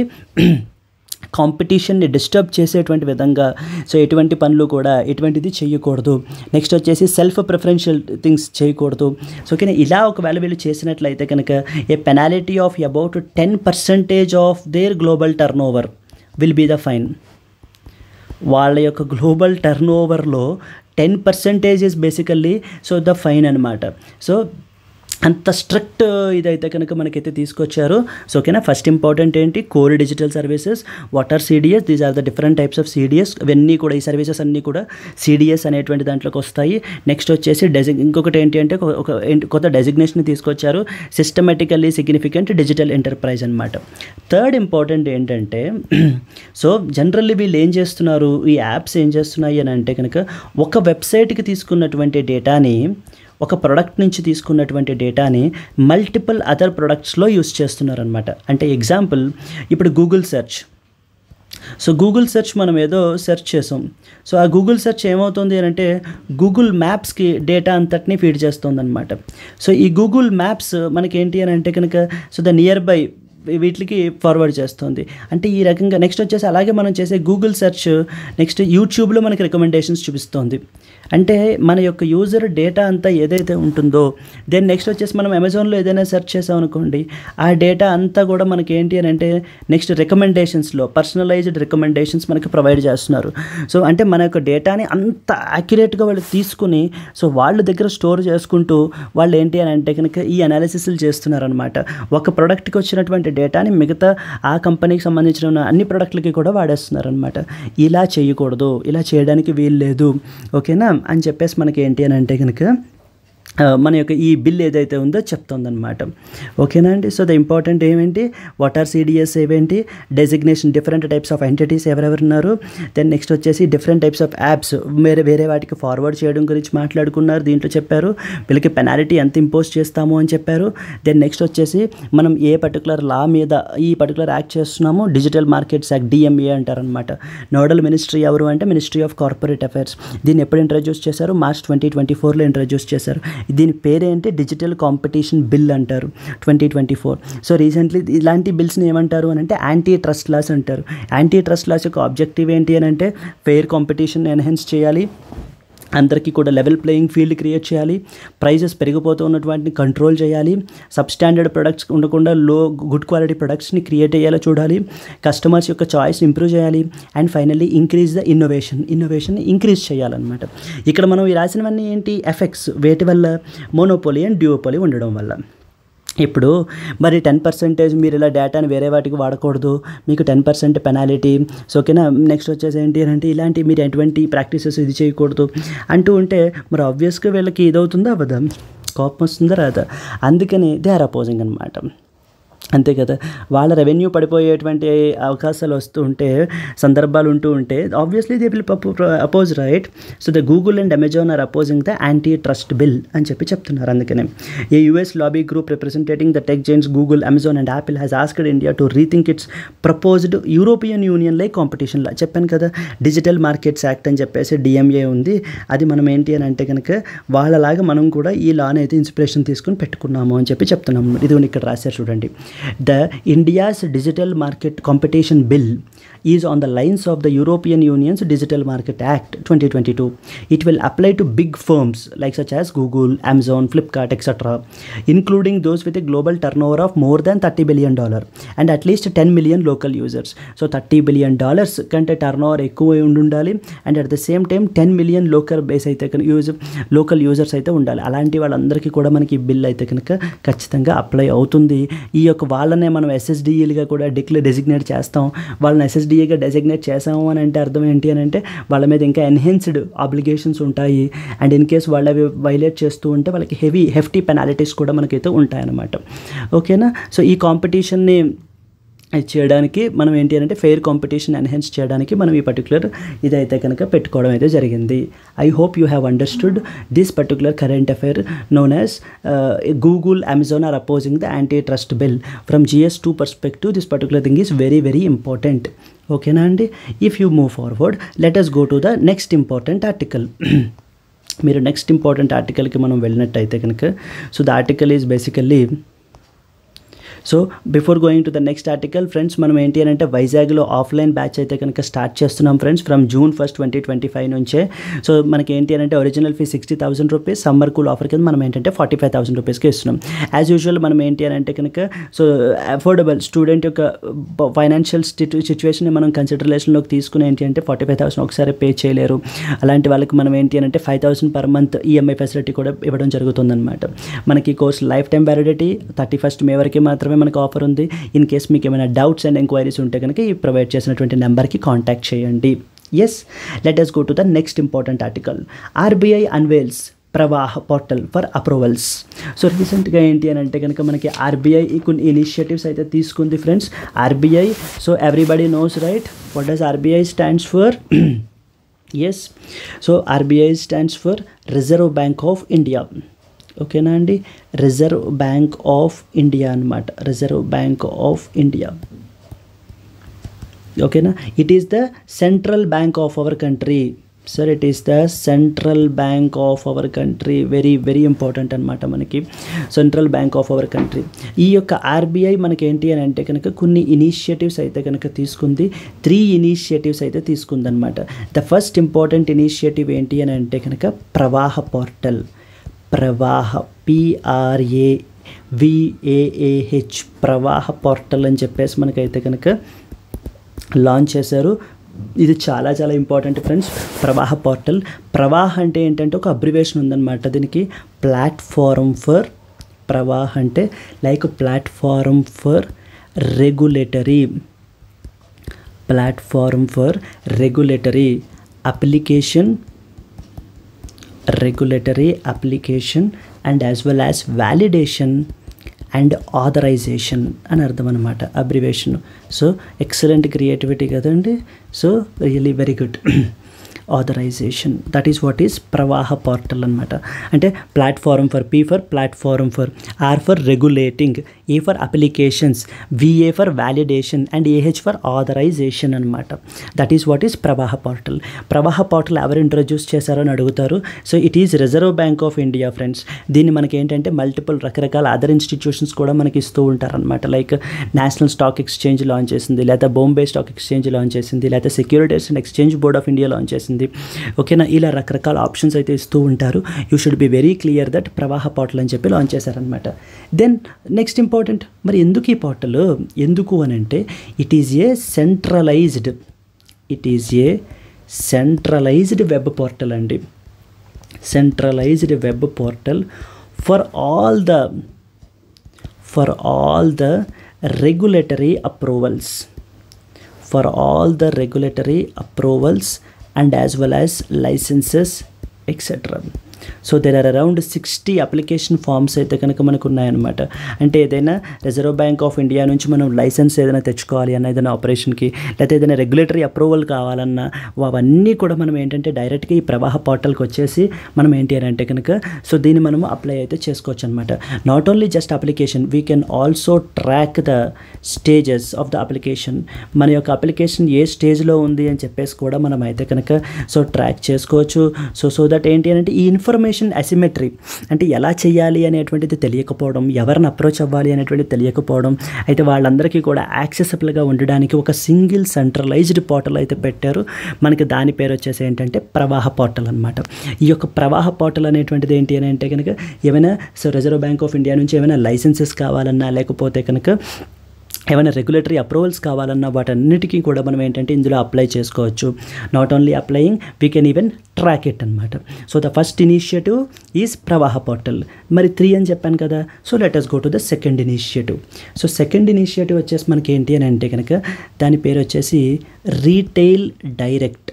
కాంపిటీషన్ని డిస్టర్బ్ చేసేటువంటి విధంగా సో ఎటువంటి పనులు కూడా ఎటువంటిది చేయకూడదు. నెక్స్ట్ వచ్చేసి సెల్ఫ్ ప్రిఫరెన్షియల్ థింగ్స్ చేయకూడదు. సో ఓకేనా? ఇలా ఒకవేళ వీళ్ళు చేసినట్లయితే కనుక a penalty of about 10% of their global turn over will be the fine. వాళ్ళ యొక్క గ్లోబల్ టర్న్ ఓవర్లో 10% is basically so the fine అనమాట. సో అంత స్ట్రిక్ట్ ఇదైతే కనుక మనకైతే తీసుకొచ్చారు. సో ఓకేనా? ఫస్ట్ ఇంపార్టెంట్ ఏంటి? Core digital services. What are CDS? These are the different types of CDS. ఇవన్నీ కూడా, ఈ సర్వీసెస్ అన్నీ కూడా CDS అనేటువంటి దాంట్లోకి వస్తాయి. నెక్స్ట్ వచ్చేసి ఇంకొకటి ఏంటి అంటే ఒక కొత్త డెసిగ్నేషన్ తీసుకొచ్చారు, సిస్టమేటికల్లీ సిగ్నిఫికెంట్ డిజిటల్ ఎంటర్ప్రైజ్ అనమాట. థర్డ్ ఇంపార్టెంట్ ఏంటంటే సో జనరల్లీ వీళ్ళు ఏం చేస్తున్నారు, ఈ యాప్స్ ఏం చేస్తున్నాయి అని అంటే కనుక ఒక వెబ్సైట్కి తీసుకున్నటువంటి డేటాని, ఒక ప్రోడక్ట్ నుంచి తీసుకున్నటువంటి డేటాని మల్టిపుల్ అదర్ ప్రొడక్ట్స్లో యూస్ చేస్తున్నారనమాట. అంటే ఎగ్జాంపుల్ ఇప్పుడు Google search. So Google search మనం ఏదో సెర్చ్ చేసాం. సో ఆ గూగుల్ సెర్చ్ ఏమవుతుంది అని అంటే గూగుల్ మ్యాప్స్కి డేటా అంతటినీ ఫీడ్ చేస్తుంది అనమాట. సో ఈ గూగుల్ మ్యాప్స్ మనకి ఏంటి అని అంటే కనుక సో ద నియర్ బై వీటికి ఫార్వర్డ్ చేస్తుంది. అంటే ఈ రకంగా నెక్స్ట్ వచ్చేసి అలాగే మనం చేసే గూగుల్ సెర్చ్ నెక్స్ట్ యూట్యూబ్లో మనకి రికమెండేషన్స్ చూపిస్తుంది. అంటే మన యొక్క యూజర్ డేటా అంతా ఏదైతే ఉంటుందో దెన్ నెక్స్ట్ వచ్చేసి మనం అమెజాన్లో ఏదైనా సెర్చ్ చేసాం అనుకోండి, ఆ డేటా అంతా కూడా మనకి ఏంటి అని అంటే నెక్స్ట్ రికమెండేషన్స్లో పర్సనలైజ్డ్ రికమెండేషన్స్ మనకి ప్రొవైడ్ చేస్తున్నారు. సో అంటే మన యొక్క డేటాని అంత యాక్యురేట్గా వాళ్ళు తీసుకుని సో వాళ్ళ దగ్గర స్టోర్ చేసుకుంటూ వాళ్ళు ఏంటి అని అంటే కనుక ఈ అనాలిసిస్లు చేస్తున్నారనమాట. ఒక ప్రోడక్ట్కి వచ్చినటువంటి డేటాని మిగతా ఆ కంపెనీకి సంబంధించిన అన్ని ప్రోడక్ట్లకి కూడా వాడేస్తున్నారనమాట. ఇలా చేయకూడదు, ఇలా చేయడానికి వీలు లేదు, ఓకేనా అని చెప్పేసి మనకి ఏంటి అని అంటే కనుక మన యొక్క ఈ బిల్ ఏదైతే ఉందో చెప్తుందన్నమాట. ఓకేనా అండి. సో ద ఇంపార్టెంట్ ఏమేంటి, వాట్ ఆర్ సిడిఎస్ ఏవేంటి, designation different types of entities ఎవరెవరు ఉన్నారు, దెన్ నెక్స్ట్ వచ్చేసి డిఫరెంట్ టైప్స్ ఆఫ్ యాప్స్ వేరే వాటికి ఫార్వర్డ్ చేయడం గురించి మాట్లాడుకున్నారు, దీంట్లో చెప్పారు. వీళ్ళకి పెనాల్టీ ఎంత ఇంపోజ్ చేస్తాము అని చెప్పారు. దెన్ నెక్స్ట్ వచ్చేసి మనం ఏ పర్టికులర్ లా మీద ఈ పర్టికులర్ యాక్ట్ చేస్తున్నాము, డిజిటల్ మార్కెట్స్ యాక్ట్ డిఎంఏ అంటారనమాట. నోడల్ మినిస్ట్రీ ఎవరు అంటే మినిస్ట్రీ ఆఫ్ కార్పొరేట్ అఫైర్స్. దీన్ని ఎప్పుడు ఇంట్రడ్యూస్ చేశారు, మార్చ్ 2024లో ఇంట్రడ్యూస్ చేశారు. దీని పేరేంటి, డిజిటల్ కాంపిటీషన్ బిల్ అంటారు 2024. సో రీసెంట్లీ ఇలాంటి బిల్స్ని ఏమంటారు అని అంటే యాంటీ ట్రస్ట్ లాస్ అంటారు. యాంటీ ట్రస్ట్ లాస్ యొక్క ఆబ్జెక్టివ్ ఏంటి అని అంటే ఫెయిర్ కాంపిటీషన్ ఎన్హాన్స్ చేయాలి, అందరికీ కూడా లెవెల్ ప్లేయింగ్ ఫీల్డ్ క్రియేట్ చేయాలి, ప్రైజెస్ పెరిగిపోతూ ఉన్నటువంటిని కంట్రోల్ చేయాలి, సబ్స్టాండర్డ్ ప్రొడక్ట్స్ ఉండకుండా గుడ్ క్వాలిటీ ప్రొడక్ట్స్ని క్రియేట్ అయ్యేలా చూడాలి, కస్టమర్స్ యొక్క చాయిస్ ఇంప్రూవ్ చేయాలి, and finally increase the innovation increase చేయాలన్నమాట. ఇక్కడ మనం ఈ రాసినవన్నీ ఏంటి, ఎఫెక్ట్స్ వేటి వల్ల, మోనోపోలీ అండ్ డ్యూఓపోలీ ఉండడం వల్ల. ఇప్పుడు మరి 10% మీరు ఇలా డేటాని వేరే వాటికి వాడకూడదు, మీకు 10% పెనాలిటీ, సో ఓకేనా. నెక్స్ట్ వచ్చేసి ఏంటి అంటే ఇలాంటి మీరు ఎటువంటి ప్రాక్టీసెస్ ఇది చేయకూడదు అంటూ ఉంటే మరి ఆబ్వియస్గా వీళ్ళకి ఇదవుతుందా అవ్వదా, కోపం వస్తుందా రాదా, అందుకని దే ఆర్ అపోజింగ్ అనమాట. అంతే కదా, వాళ్ళ రెవెన్యూ పడిపోయేటువంటి అవకాశాలు వస్తూ ఉంటే, సందర్భాలు ఉంటూ ఉంటే obviously they will oppose, right. So the Google and Amazon are opposing the anti trust bill అని చెప్తున్నారు. అందుకనే a US lobby group representing the tech giants Google, Amazon and Apple has asked India to rethink its proposed European Union like competition law. చెప్పాను కదా, digital markets act అని చెప్పేసి DMA ఉంది, అది మనం ఏంటి అని అంటే కనుక వాళ్ళలాగా మనం కూడా ఈ లాని అయితే ఇన్స్పిరేషన్ తీసుకుని పెట్టుకున్నాము అని చెప్తున్నాము. ఇది ఇక్కడ రాశారు చూడండి. The India's Digital Market Competition Bill is on the lines of the European Union's Digital Market Act 2022. It will apply to big firms like such as Google, Amazon, Flipkart, etc., including those with a global turnover of more than $30 billion and at least 10 million local users. So $30 billion కంటే turnover ఎక్కువ ఉండాలి, and at the same time 10 million local base అయితే local users అయితే ఉండాలి. అలాంటి వాళ్ళందరికీ కూడా మనకి ఈ బిల్ అయితే కనుక ఖచ్చితంగా అప్లై అవుతుంది. ఈ యొక్క వాళ్ళనే మనం ఎస్ఎస్డిఈలుగా కూడా డెసిగ్నేట్ చేస్తాం. వాళ్ళని ఎస్ఎస్డిఏగా డెసిగ్నేట్ చేసాము అని అంటే అర్థం ఏంటి అని అంటే వాళ్ళ మీద ఇంకా ఎన్హాన్స్డ్ ఆబ్లిగేషన్స్ ఉంటాయి, అండ్ ఇన్ కేస్ వాళ్ళు అవి వైలేట్ చేస్తూ ఉంటే వాళ్ళకి హెఫ్టీ పెనాలిటీస్ కూడా మనకైతే ఉంటాయన్నమాట. ఓకేనా. సో ఈ కాంపిటీషన్ని చేయడానికి మనం ఏంటి అంటే ఫెయిర్ కాంపిటీషన్ ఎన్హాన్స్ చేయడానికి మనం ఈ పర్టికులర్ ఇదైతే కనుక పెట్టుకోవడం అయితే జరిగింది. I hope you have understood this particular current affair known as Google, Amazon are opposing the anti trust bill. From GS2 perspective this particular thing is very very important. ఓకేనా అండి. If you move forward let us go to the next important article. మీరు next important ఆర్టికల్కి మనం వెళ్ళినట్టయితే కనుక so the article is basically so before going to the next article friends, మనం ఏంటి అని అంటే వైజాగ్లో ఆఫ్లైన్ బ్యాచ్ అయితే కనుక స్టార్ట్ చేస్తున్నాం ఫ్రెండ్స్ ఫ్రమ్ June 1, 2025 నుంచే. సో మనకి ఏంటి అని అంటే original fee 60,000 rupees, summer cool offer కింద మనం ఏంటంటే 45,000 రూపీస్కి ఇస్తున్నాం. యాజ్ యూజువల్ మనం ఏంటి అని అంటే కనుక సో అఫోర్డబుల్ స్టూడెంట్ యొక్క ఫైనాన్షియల్ సిచ్యువేషన్ని మనం కన్సిడరేషన్లోకి తీసుకుని ఏంటి అంటే 45,000 ఒకసారి పే చేయలేరు. అలాంటి వాళ్ళకి మనం ఏంటి అని అంటే 5,000 per month ఈఎంఐ ఫెసిలిటీ కూడా ఇవ్వడం జరుగుతుందన్నమాట. మనకి course life time validity 31st May వరకు మాత్రమే మనకు ఆఫర్ ఉంది. ఇన్ కేస్ మీకు ఏమైనా డౌట్స్ అండ్ ఎంక్వైరీస్ ఉంటే కనుక ఈ ప్రొవైడ్ చేసినటువంటి నెంబర్కి కాంటాక్ట్ చేయండి. Yes, let us go to the next important article. RBI unveils ప్రవాహ పోర్టల్ ఫర్ అప్రూవల్స్. సో రీసెంట్గా ఏంటి అని అంటే కనుక మనకి ఆర్బీఐ కొన్ని ఇనిషియేటివ్స్ అయితే తీసుకుంది friends. RBI, so everybody knows right what does RBI stands for. Yes, so RBI stands for reserve bank of India. ఓకేనా అండి, రిజర్వ్ బ్యాంక్ ఆఫ్ ఇండియా అనమాట, రిజర్వ్ బ్యాంక్ ఆఫ్ ఇండియా. ఓకేనా, it is the central bank of our country. Sir it is the central bank of our country. Very very important అనమాట మనకి, central bank of our country. ఈ యొక్క RBI మనకి ఏంటి అని అంటే కనుక కొన్ని ఇనిషియేటివ్స్ అయితే కనుక తీసుకుంది, 3 ఇనిషియేటివ్స్ అయితే తీసుకుందనమాట. ద ఫస్ట్ ఇంపార్టెంట్ ఇనిషియేటివ్ ఏంటి అని అంటే కనుక ప్రవాహ పోర్టల్. ప్రవాహ PRAVAAH ప్రవాహ పోర్టల్ అని చెప్పేసి మనకైతే కనుక లాంచ్ చేశారు. ఇది చాలా చాలా ఇంపార్టెంట్ ఫ్రెండ్స్. ప్రవాహ పోర్టల్. ప్రవాహ అంటే ఏంటంటే ఒక అబ్రివేషన్ ఉందన్నమాట దీనికి. ప్లాట్ఫారం ఫర్, ప్రవాహ అంటే like platform for regulatory, platform for regulatory application, regulatory application and as well as validation and authorization అని అర్థం అనమాట అబ్రివేషన్. సో ఎక్సలెంట్ క్రియేటివిటీ కదండి. So really very good. Authorisation, that is what is Pravaah portal అనమాట. అంటే platform for, P for platform for, R for regulating, A for applications, VA for validation and AH for authorisation అనమాట. That is what is Pravaah portal. Pravaah portal ఎవరు introduce చేశారో అని అడుగుతారు. So it is reserve bank of India friends. దీన్ని మనకి ఏంటంటే multiple రకరకాల other institutions కూడా మనకి ఇస్తూ ఉంటారనమాట. Like national stock exchange launch చేసింది, లేదా బాంబే స్టాక్ ఎక్స్చేంజ్ లాంచ్ చేసింది, లేదా securities and Exchange Board of India launch చేసింది. ఓకేనా, ఇలా రకరకాల ఆప్షన్స్ అయితే ఇస్తూ ఉంటారు. You should be very clear that ప్రవాహ పోర్టల్ అని చెప్పి లాంచ్ చేశారనమాట. దెన్ నెక్స్ట్ ఇంపార్టెంట్, మరి ఎందుకు ఈ పోర్టల్, ఎందుకు అని అంటే it is a centralised, it is a centralised web portal అండి. Centralised web portal for all the regulatory approvals, for all the regulatory approvals and as well as licenses etc. So there are around 60 application forms అయితే కనుక మనకు ఉన్నాయన్నమాట. అంటే ఏదైనా reserve bank of India నుంచి మనం licence ఏదైనా తెచ్చుకోవాలి అన్న, ఏదైనా ఆపరేషన్కి, లేకపోతే ఏదైనా రెగ్యులేటరీ అప్రూవల్ కావాలన్నా, అవన్నీ కూడా మనం ఏంటంటే డైరెక్ట్గా ఈ ప్రవాహ పోర్టల్కి వచ్చేసి మనం ఏంటి అని అంటే కనుక సో దీన్ని మనం అప్లై అయితే చేసుకోవచ్చు అనమాట. Not only just application, we can also track the stages of the application. మన యొక్క అప్లికేషన్ ఏ స్టేజ్లో ఉంది అని చెప్పేసి కూడా మనం అయితే కనుక సో ట్రాక్ చేసుకోవచ్చు. సో దట్ ఏంటి అంటే ఈ ఇన్ఫర్మేషన్ అసిమెట్రీ, అంటే ఎలా చేయాలి అనేటువంటిది తెలియకపోవడం, ఎవరిని అప్రోచ్ అవ్వాలి అనేటువంటిది తెలియకపోవడం, అయితే వాళ్ళందరికీ కూడా యాక్సెసిబుల్గా ఉండడానికి ఒక సింగిల్ సెంట్రలైజ్డ్ పోర్టల్ అయితే పెట్టారు. మనకి దాని పేరు వచ్చేసి ఏంటంటే ప్రవాహ పోర్టల్ అనమాట. ఈ యొక్క ప్రవాహ పోర్టల్ అనేటువంటిది ఏంటి అని అంటే కనుక ఏమైనా so reserve bank of India నుంచి ఏమైనా లైసెన్సెస్ కావాలన్నా, లేకపోతే కనుక ఏమైనా రెగ్యులేటరీ అప్రూవల్స్ కావాలన్నా వాటన్నిటికీ కూడా మనం ఏంటంటే ఇందులో అప్లై చేసుకోవచ్చు. Not only applying, we can even track it అనమాట. So the first initiative is Pravaah portal. మరి 3 అని చెప్పాను కదా, so let us go to the second initiative. So second initiative వచ్చేసి మనకి ఏంటి అని అంటే కనుక దాని పేరు వచ్చేసి retail direct,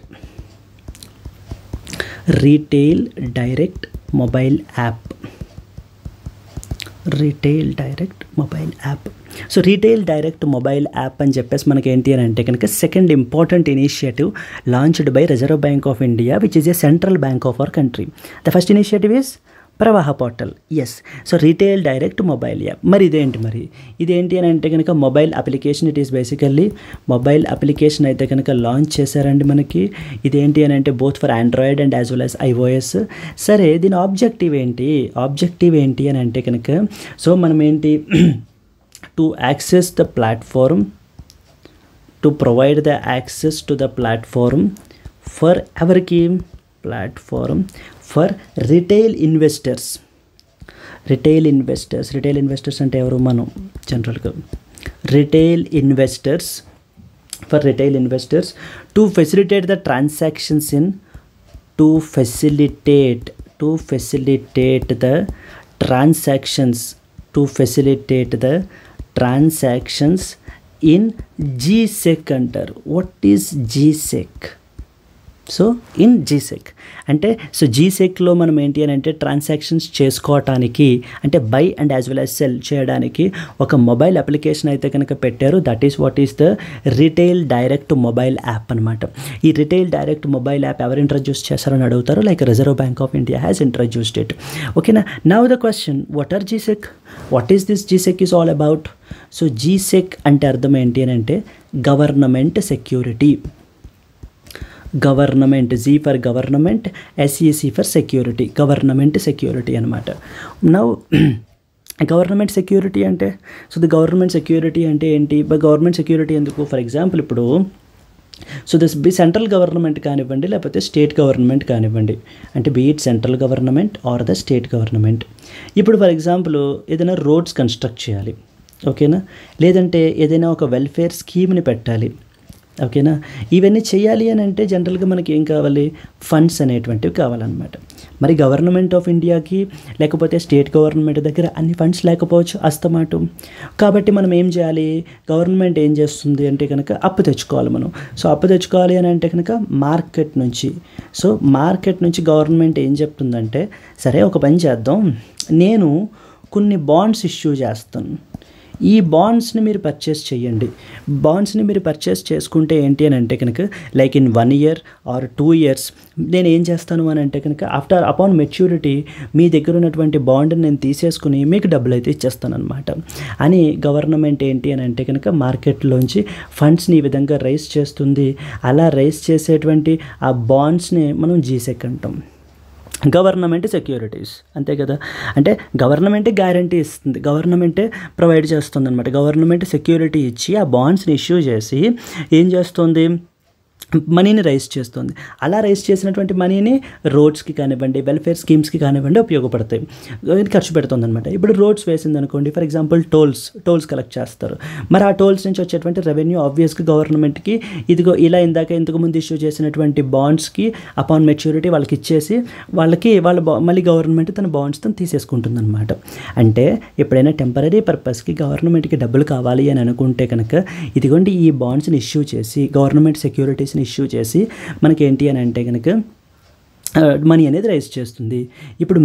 retail direct mobile app, retail direct mobile app. So retail direct mobile app అని చెప్పేసి మనకి ఏంటి అని అంటే కనుక second important initiative launched by Reserve bank of India which is a central bank of our country. The first initiative is Pravaah portal. Yes, so retail direct mobile app. మరి ఇదేంటి అని అంటే కనుక mobile application. It is basically mobile application అయితే కనుక launch చేశారండి మనకి. ఇదేంటి అని అంటే both for Android and as well as iOS. సరే, దీని ఆబ్జెక్టివ్ ఏంటి అని అంటే కనుక సో మనం ఏంటి to access the platform, to provide the access to the platform for every platform for retail investors. Retail investors అంటే ఎవరు? మనం జనరల్గా retail investors, for retail investors to facilitate the transactions in to facilitate the transactions in GSEC అంటారు. What is GSEC? So in GSEC అంటే so GSECలో మనం ఏంటి అని అంటే ట్రాన్సాక్షన్స్ చేసుకోవటానికి, అంటే buy and as well as cell చేయడానికి ఒక మొబైల్ అప్లికేషన్ అయితే కనుక పెట్టారు. That is what is the retail direct mobile app అనమాట. ఈ రీటైల్ డైరెక్ట్ మొబైల్ యాప్ ఎవరు ఇంట్రడ్యూస్ చేశారని అడుగుతారు. Like Reserve bank of India has introduced it. ఓకేనా, now the question, what are GSEC? What is this GSEC is all about? So GSEC అంటే అర్థం ఏంటి అని అంటే government security. Government, G for government, SEC for security, government security అనమాట. Now government security అంటే, so the government security అంటే ఏంటి, government security ఎందుకు, ఫర్ ఎగ్జాంపుల్ ఇప్పుడు so this be central government కానివ్వండి లేకపోతే స్టేట్ గవర్నమెంట్ కానివ్వండి, అంటే be it central government or the state government. ఇప్పుడు ఫర్ ఎగ్జాంపుల్ ఏదైనా రోడ్స్ కన్స్ట్రక్ట్ చేయాలి, ఓకేనా, లేదంటే ఏదైనా ఒక వెల్ఫేర్ స్కీమ్ని పెట్టాలి, ఓకేనా, ఇవన్నీ చేయాలి అని అంటే జనరల్గా మనకి ఏం కావాలి, ఫండ్స్ అనేటువంటివి కావాలన్నమాట. మరి గవర్నమెంట్ ఆఫ్ ఇండియాకి లేకపోతే స్టేట్ గవర్నమెంట్ దగ్గర అన్ని ఫండ్స్ లేకపోవచ్చు అస్తమాటు. కాబట్టి మనం ఏం చేయాలి, గవర్నమెంట్ ఏం చేస్తుంది అంటే కనుక అప్పు తెచ్చుకోవాలి మనం. సో అప్పు తెచ్చుకోవాలి అని అంటే కనుక మార్కెట్ నుంచి, సో మార్కెట్ నుంచి గవర్నమెంట్ ఏం చెప్తుందంటే, సరే ఒక పని చేద్దాం, నేను కొన్ని బాండ్స్ ఇష్యూ చేస్తాను, ఈ బాండ్స్ని మీరు పర్చేస్ చేయండి. బాండ్స్ని మీరు పర్చేస్ చేసుకుంటే ఏంటి అని అంటే కనుక like in 1 year or 2 years నేను ఏం చేస్తాను అని అంటే కనుక అపాన్ మెచ్యూరిటీ మీ దగ్గర ఉన్నటువంటి బాండ్ని నేను తీసేసుకుని మీకు డబ్బులు అయితే ఇచ్చేస్తాను అనమాట అని గవర్నమెంట్ ఏంటి అని అంటే కనుక మార్కెట్లోంచి ఫండ్స్ని ఈ విధంగా రైజ్ చేస్తుంది. అలా రైజ్ చేసేటువంటి ఆ బాండ్స్ని మనం జీసెక్ అంటాం, గవర్నమెంట్ సెక్యూరిటీస్, అంతే కదా. అంటే గవర్నమెంటే గ్యారంటీ ఇస్తుంది, గవర్నమెంటే ప్రొవైడ్ చేస్తుంది అనమాట. గవర్నమెంట్ సెక్యూరిటీ ఇచ్చి ఆ బాండ్స్ని ఇష్యూ చేసి ఏం చేస్తుంది, మనీని రైజ్ చేస్తుంది. అలా రైజ్ చేసినటువంటి మనీని రోడ్స్కి కానివ్వండి వెల్ఫేర్ స్కీమ్స్కి కానివ్వండి ఉపయోగపడతాయి, ఖర్చు పెడుతుంది అనమాట. ఇప్పుడు రోడ్స్ వేసింది అనుకోండి, ఫర్ ఎగ్జాంపుల్ టోల్స్ కలెక్ట్ చేస్తారు. మరి ఆ టోల్స్ నుంచి వచ్చేటువంటి రెవెన్యూ ఆబ్వియస్గా గవర్నమెంట్కి ఇదిగో ఇలా ఇంతకు ముందు ఇష్యూ చేసినటువంటి బాండ్స్కి అపాన్ మెచ్యూరిటీ వాళ్ళకి ఇచ్చేసి మళ్ళీ గవర్నమెంట్ తన బాండ్స్ తను తీసేసుకుంటుంది అనమాట. అంటే ఎప్పుడైనా టెంపరీ పర్పస్కి గవర్నమెంట్కి డబ్బులు కావాలి అని అనుకుంటే కనుక ఇదిగోండి ఈ బాండ్స్ని ఇష్యూ చేసి గవర్నమెంట్ సెక్యూరిటీస్ ఇష్యూ చేసి మనకి ఏంటి అని అంటే కనుక మనీ అనేది రైజ్ చేస్తుంది. ఇప్పుడు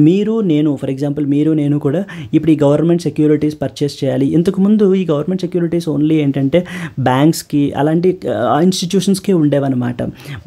ఫర్ ఎగ్జాంపుల్ మీరు నేను కూడా ఇప్పుడు ఈ గవర్నమెంట్ సెక్యూరిటీస్ పర్చేస్ చేయాలి. ఇంతకుముందు ఈ గవర్నమెంట్ సెక్యూరిటీస్ ఓన్లీ ఏంటంటే బ్యాంక్స్కి అలాంటి ఇన్స్టిట్యూషన్స్కి ఉండేవన్నమాట.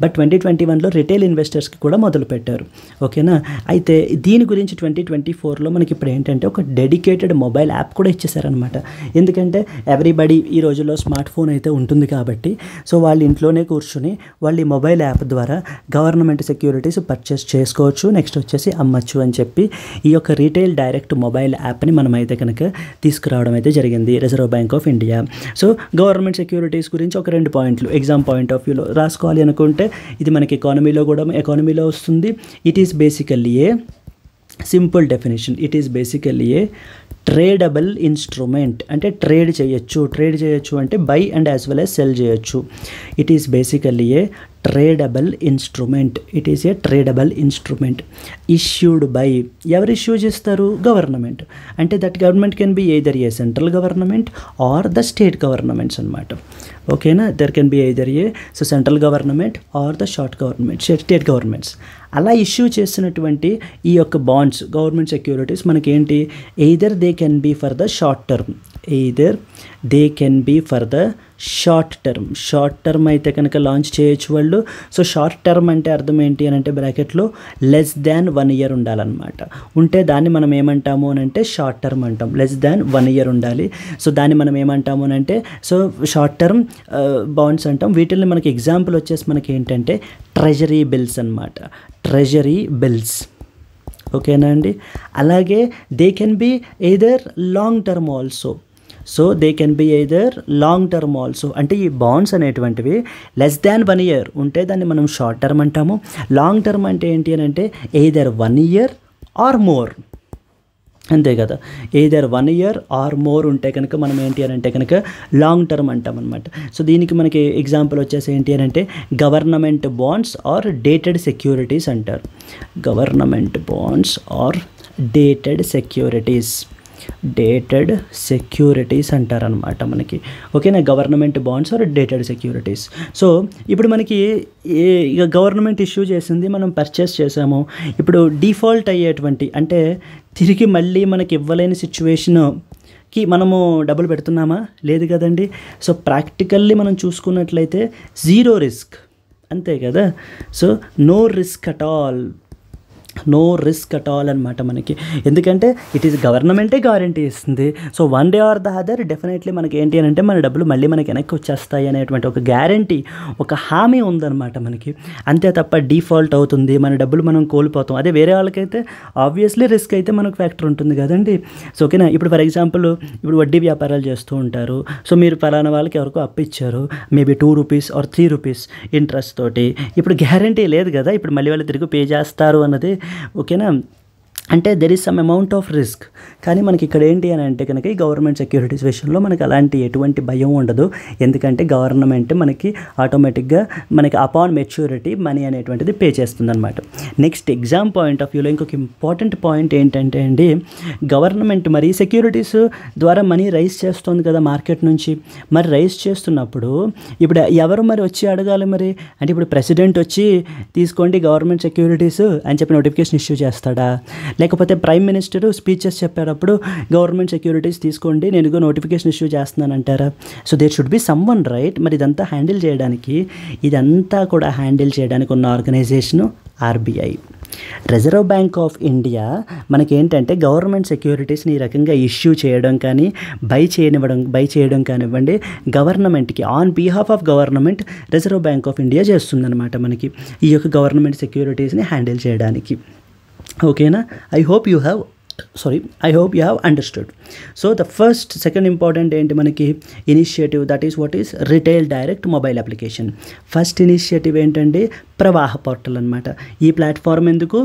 బట్ 2021లో రిటైల్ ఇన్వెస్టర్స్కి కూడా మొదలుపెట్టారు, ఓకేనా. అయితే దీని గురించి 2024లో మనకి ఇప్పుడు ఏంటంటే ఒక డెడికేటెడ్ మొబైల్ యాప్ కూడా ఇచ్చేసారనమాట. ఎందుకంటే ఎవ్రీబడి ఈ రోజుల్లో స్మార్ట్ ఫోన్ అయితే ఉంటుంది కాబట్టి సో వాళ్ళ ఇంట్లోనే కూర్చొని వాళ్ళు ఈ మొబైల్ యాప్ ద్వారా గవర్నమెంట్ సెక్యూరిటీస్ పర్చేస్ చేసుకోవచ్చు, నెక్స్ట్ వచ్చేసి అమ్మచ్చు అని చెప్పి ఈ యొక్క రీటైల్ డైరెక్ట్ మొబైల్ యాప్ని మనమైతే కనుక తీసుకురావడం అయితే జరిగింది reserve bank of India. So government securities గురించి ఒక 2 పాయింట్లు ఎగ్జామ్ పాయింట్ ఆఫ్ వ్యూలో రాసుకోవాలి అనుకుంటే ఇది మనకి ఎకానమీలో వస్తుంది. It is basically a simple definition, it is basically a tradable instrument. అంటే ట్రేడ్ చేయొచ్చు అంటే buy and as well as sell చేయొచ్చు. It is basically a tradable instrument, it is a tradable instrument issued by, ఎవరు issue చేస్తారు, government. అంటే that government can be either a central government or the state governments అనమాట, ఓకేనా. There can be either a central government or the state governments. అలా issue చేసినటువంటి ఈ యొక్క bonds government securities మనకేంటి, either they can be for the short term అయితే కనుక launch చేయొచ్చు వాళ్ళు. సో షార్ట్ టర్మ్ అంటే అర్థం ఏంటి అని అంటే బ్రాకెట్లో లెస్ దాన్ 1 year ఉండాలన్నమాట. ఉంటే దాన్ని మనం ఏమంటాము అని అంటే షార్ట్ టర్మ్ అంటాం. లెస్ దాన్ 1 year ఉండాలి. సో దాన్ని మనం ఏమంటాము అని అంటే సో షార్ట్ టర్మ్ బాండ్స్ అంటాం. వీటిని మనకి ఎగ్జాంపుల్ వచ్చేసి మనకి ఏంటంటే ట్రెజరీ బిల్స్ అనమాట, ట్రెజరీ బిల్స్, ఓకేనా అండి. అలాగే they can be either long term also. So they can be either long term also. అంటే ఈ బాండ్స్ అనేటువంటివి లెస్ దాన్ 1 year ఉంటే దాన్ని మనం షార్ట్ టర్మ్ అంటాము. లాంగ్ టర్మ్ అంటే ఏంటి అని అంటే ఎయిదర్ 1 year ఆర్ మోర్, అంతే కదా. ఎయిదర్ 1 year ఆర్ మోర్ ఉంటే కనుక మనం ఏంటి అని అంటే కనుక లాంగ్ టర్మ్ అంటాం అనమాట. సో దీనికి మనకి ఎగ్జాంపుల్ వచ్చేసి ఏంటి అని అంటే government bonds or dated securities అంటారు. Government bonds or dated securities అంటారనమాట మనకి, ఓకేనా. Government bonds or dated securities. So ఇప్పుడు మనకి ఇక గవర్నమెంట్ ఇష్యూ చేసింది, మనం పర్చేస్ చేసాము. ఇప్పుడు డిఫాల్ట్ అయ్యేటువంటి అంటే తిరిగి మళ్ళీ మనకి ఇవ్వలేని సిచ్యువేషన్కి మనము డబ్బులు పెడుతున్నామా, లేదు కదండి. సో ప్రాక్టికల్లీ మనం చూసుకున్నట్లయితే 0 risk, అంతే కదా. So no risk at all, no risk at all అనమాట మనకి. ఎందుకంటే ఇట్ ఈస్ గవర్నమెంటే గ్యారంటీ ఇస్తుంది. So one day or the other definitely మనకి ఏంటి అని అంటే మన డబ్బులు మళ్ళీ మనకి వెనక్కి వచ్చేస్తాయి అనేటువంటి ఒక గ్యారంటీ, ఒక హామీ ఉందన్నమాట మనకి. అంతే తప్ప డిఫాల్ట్ అవుతుంది మన డబ్బులు మనం కోల్పోతాం. అదే వేరే వాళ్ళకైతే ఆబ్వియస్లీ రిస్క్ అయితే మనకు ఫ్యాక్టర్ ఉంటుంది కదండి. సో ఓకేనా, ఇప్పుడు ఫర్ ఎగ్జాంపుల్ ఇప్పుడు వడ్డీ వ్యాపారాలు చేస్తూ ఉంటారు. సో మీరు పలానా వాళ్ళకి ఎవరికో అప్పు ఇచ్చారు, maybe 2 rupees or 3 rupees interest తోటి. ఇప్పుడు గ్యారంటీ లేదు కదా ఇప్పుడు మళ్ళీ వాళ్ళు తిరిగి పే చేస్తారు అన్నది. ఓకేనా, అంటే there is some amount of risk. కానీ మనకి ఇక్కడ ఏంటి అని అంటే కనుక ఈ గవర్నమెంట్ సెక్యూరిటీస్ విషయంలో మనకి అలాంటి ఎటువంటి భయం ఉండదు. ఎందుకంటే గవర్నమెంట్ మనకి ఆటోమేటిక్గా మనకి అపాన్ మెచ్యూరిటీ మనీ అనేటువంటిది పే చేస్తుంది అనమాట. నెక్స్ట్ ఎగ్జామ్ పాయింట్ ఆఫ్ వ్యూలో ఇంకొక ఇంపార్టెంట్ పాయింట్ ఏంటంటే అండి, గవర్నమెంట్ మరి సెక్యూరిటీస్ ద్వారా మనీ రైజ్ చేస్తుంది కదా మార్కెట్ నుంచి. మరి రైజ్ చేస్తున్నప్పుడు ఇప్పుడు ఎవరు మరి వచ్చి అడగాలి మరి అంటే ఇప్పుడు ప్రెసిడెంట్ వచ్చి తీసుకోండి గవర్నమెంట్ సెక్యూరిటీస్ అని చెప్పి నోటిఫికేషన్ ఇష్యూ చేస్తాడా? లేకపోతే ప్రైమ్ మినిస్టర్ స్పీచెస్ చెప్పేటప్పుడు గవర్నమెంట్ సెక్యూరిటీస్ తీసుకోండి నేను ఇదిగో నోటిఫికేషన్ ఇష్యూ చేస్తున్నాను అంటారా? So there should be someone right. మరి ఇదంతా హ్యాండిల్ చేయడానికి ఉన్న organisation RBI. Reserve bank of India మనకేంటంటే గవర్నమెంట్ సెక్యూరిటీస్ని ఈ రకంగా ఇష్యూ చేయడం కానీ బై చేయడం కానివ్వండి గవర్నమెంట్కి on behalf of government Reserve bank of India చేస్తుందన్నమాట మనకి ఈ యొక్క గవర్నమెంట్ సెక్యూరిటీస్ని హ్యాండిల్ చేయడానికి. ఓకేనా, I hope you have understood. So the second important ఏంటి మనకి initiative, that is what is retail direct mobile application. First initiative ఏంటంటే ప్రవాహ పోర్టల్ అనమాట. ఈ ప్లాట్ఫామ్ ఎందుకు?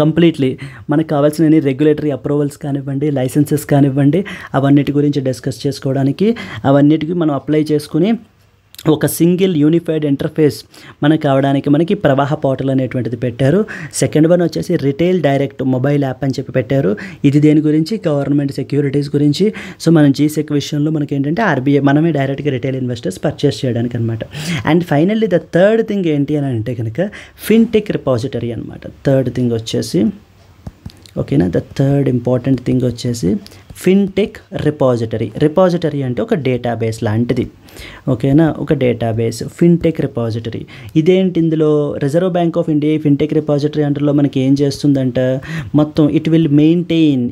కంప్లీట్లీ మనకు కావాల్సిన రెగ్యులేటరీ అప్రూవల్స్ కానివ్వండి, లైసెన్సెస్ కానివ్వండి, అవన్నిటి గురించి డిస్కస్ చేసుకోవడానికి, అవన్నిటికీ మనం అప్లై చేసుకుని ఒక సింగిల్ యూనిఫైడ్ ఇంటర్ఫేస్ మనకు కావడానికి మనకి ప్రవాహ పోర్టల్ అనేటువంటిది పెట్టారు. సెకండ్ వన్ వచ్చేసి రిటైల్ డైరెక్ట్ మొబైల్ యాప్ అని చెప్పి పెట్టారు. ఇది దేని గురించి? గవర్నమెంట్ సెక్యూరిటీస్ గురించి. సో మనం జీసెక్ విషయంలో మనకి ఏంటంటే ఆర్బీఐ మనమే డైరెక్ట్గా రిటైల్ ఇన్వెస్టర్స్ పర్చేస్ చేయడానికి అనమాట. And finally the third thing ఏంటి అని అంటే కనుక ఫిన్టెక్ రిపాజిటరీ అనమాట. థర్డ్ థింగ్ వచ్చేసి ఓకేనా, ద థర్డ్ ఇంపార్టెంట్ థింగ్ వచ్చేసి ఫిన్టెక్ రిపాజిటరీ అంటే ఒక డేటాబేస్ లాంటిది. ఓకేనా, ఒక డేటాబేస్ ఫిన్టెక్ రిపాజిటరీ. ఇదేంటి? ఇందులో Reserve bank of India fintech repository అంటలో మనకి ఏం చేస్తుందంట, మొత్తం it will maintain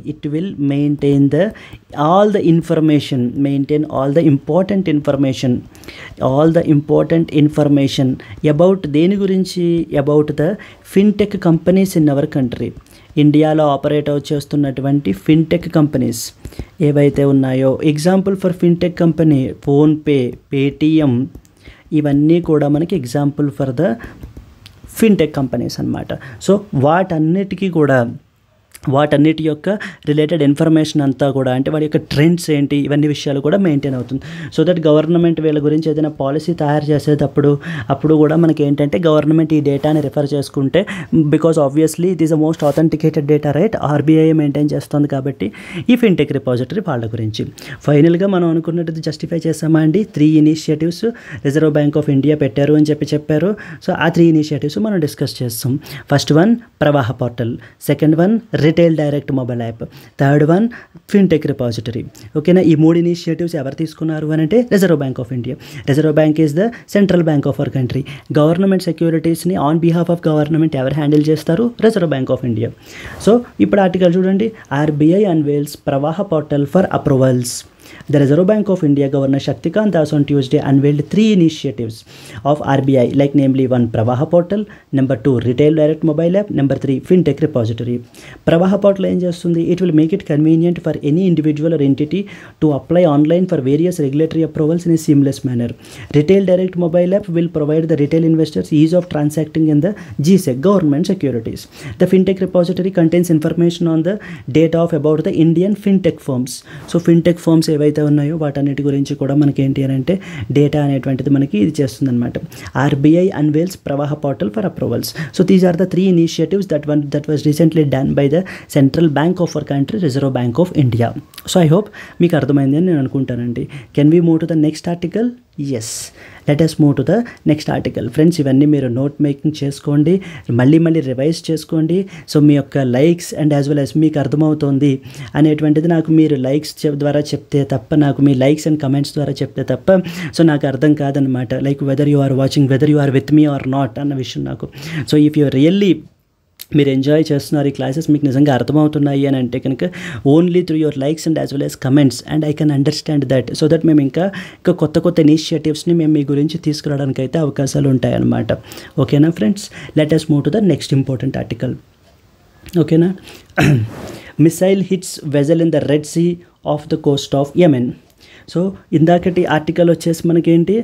all the important information about దేని గురించి? About the fintech companies in our country. ఇండియాలో ఆపరేట్ చేస్తున్నటువంటి ఫిన్టెక్ కంపెనీస్ ఏవైతే ఉన్నాయో, example for fintech company PhonePe, Paytm, ఇవన్నీ కూడా మనకి example for the fintech companies అన్నమాట. సో వాటన్నిటి యొక్క రిలేటెడ్ ఇన్ఫర్మేషన్ అంతా కూడా అంటే వాటి యొక్క ట్రెండ్స్ ఏంటి ఇవన్నీ విషయాలు కూడా మెయింటైన్ అవుతుంది. సో దట్ గవర్నమెంట్ వీళ్ళ గురించి ఏదైనా పాలసీ తయారు చేసేటప్పుడు కూడా మనకి ఏంటంటే గవర్నమెంట్ ఈ డేటాని రిఫర్ చేసుకుంటే, because obviously it is the most authenticated data right, RBI maintain చేస్తుంది కాబట్టి ఈ ఫిన్టెక్ రిపాజిటరీ వాళ్ళ గురించి. ఫైనల్గా మనం అనుకున్నట్టు జస్టిఫై చేసామా అండి? 3 initiatives reserve bank of India పెట్టారు అని చెప్పారు. సో ఆ 3 ఇనిషియేటివ్స్ మనం డిస్కస్ చేస్తాం. First one Pravaah portal, second one retail direct mobile app, third one fintech repository. ఓకేనా, ఈ 3 ఇనిషియేటివ్స్ ఎవరు తీసుకున్నారు అని అంటే Reserve bank of India. Reserve Bank is the central bank of our country. Government సెక్యూరిటీస్ని ఆన్ బిహాఫ్ ఆఫ్ గవర్నమెంట్ ఎవరు handle చేస్తారు? Reserve bank of India. So ఇప్పుడు ఆర్టికల్ చూడండి, RBI unveils Pravaah portal for approvals. The Reserve Bank of India Governor Shaktikant Das on Tuesday unveiled 3 initiatives of RBI, like namely 1 Pravaha Portal, number 2 Retail Direct Mobile App, number 3 Fintech Repository. Pravaha Portal ఏం చేస్తుంది? It will make it convenient for any individual or entity to apply online for various regulatory approvals in a seamless manner. Retail Direct Mobile App will provide the retail investors ease of transacting in the GSEC government securities. The Fintech Repository contains information on the data of about the Indian Fintech firms. So Fintech firms ఏవైతే ఉన్నాయో వాటన్నిటి గురించి కూడా మనకి ఏంటి అని అంటే data అనేటువంటిది మనకి ఇది చేస్తుంది అనమాట. RBI unveils Pravaah portal for approvals. So these are the 3 initiatives that was recently done by the central bank of our country, reserve bank of India. So I hope మీకు అర్థమైంది అని నేను అనుకుంటానండి. Can we move to the next article? Yes, let us move to the next article. Friends, ఇవన్నీ మీరు note making చేసుకోండి, మళ్ళీ revise చేసుకోండి. సో మీ యొక్క likes and as well as మీకు అర్థమవుతుంది అనేటువంటిది నాకు మీరు లైక్స్ ద్వారా చెప్తే తప్ప, నాకు మీ లైక్స్ అండ్ కమెంట్స్ ద్వారా చెప్తే తప్ప సో నాకు అర్థం కాదనమాట. Like whether you are watching, whether you are with me or not అన్న విషయం నాకు. సో ఇఫ్ యు రియల్లీ మీరు ఎంజాయ్ చేస్తున్నారు, ఈ క్లాసెస్ మీకు నిజంగా అర్థమవుతున్నాయి అని అంటే కనుక only through your likes and as well as comments, and I can understand that, so that మేము ఇంకా కొత్త ఇనిషియేటివ్స్ని మేము మీ గురించి తీసుకురావడానికి అయితే అవకాశాలు ఉంటాయన్నమాట. ఓకేనా friends, let us move to the next important article. ఓకేనా, missile hits vessel in the Red Sea of the coast of Yemen. So ఇందాకటి ఆర్టికల్ వచ్చేసి మనకేంటి,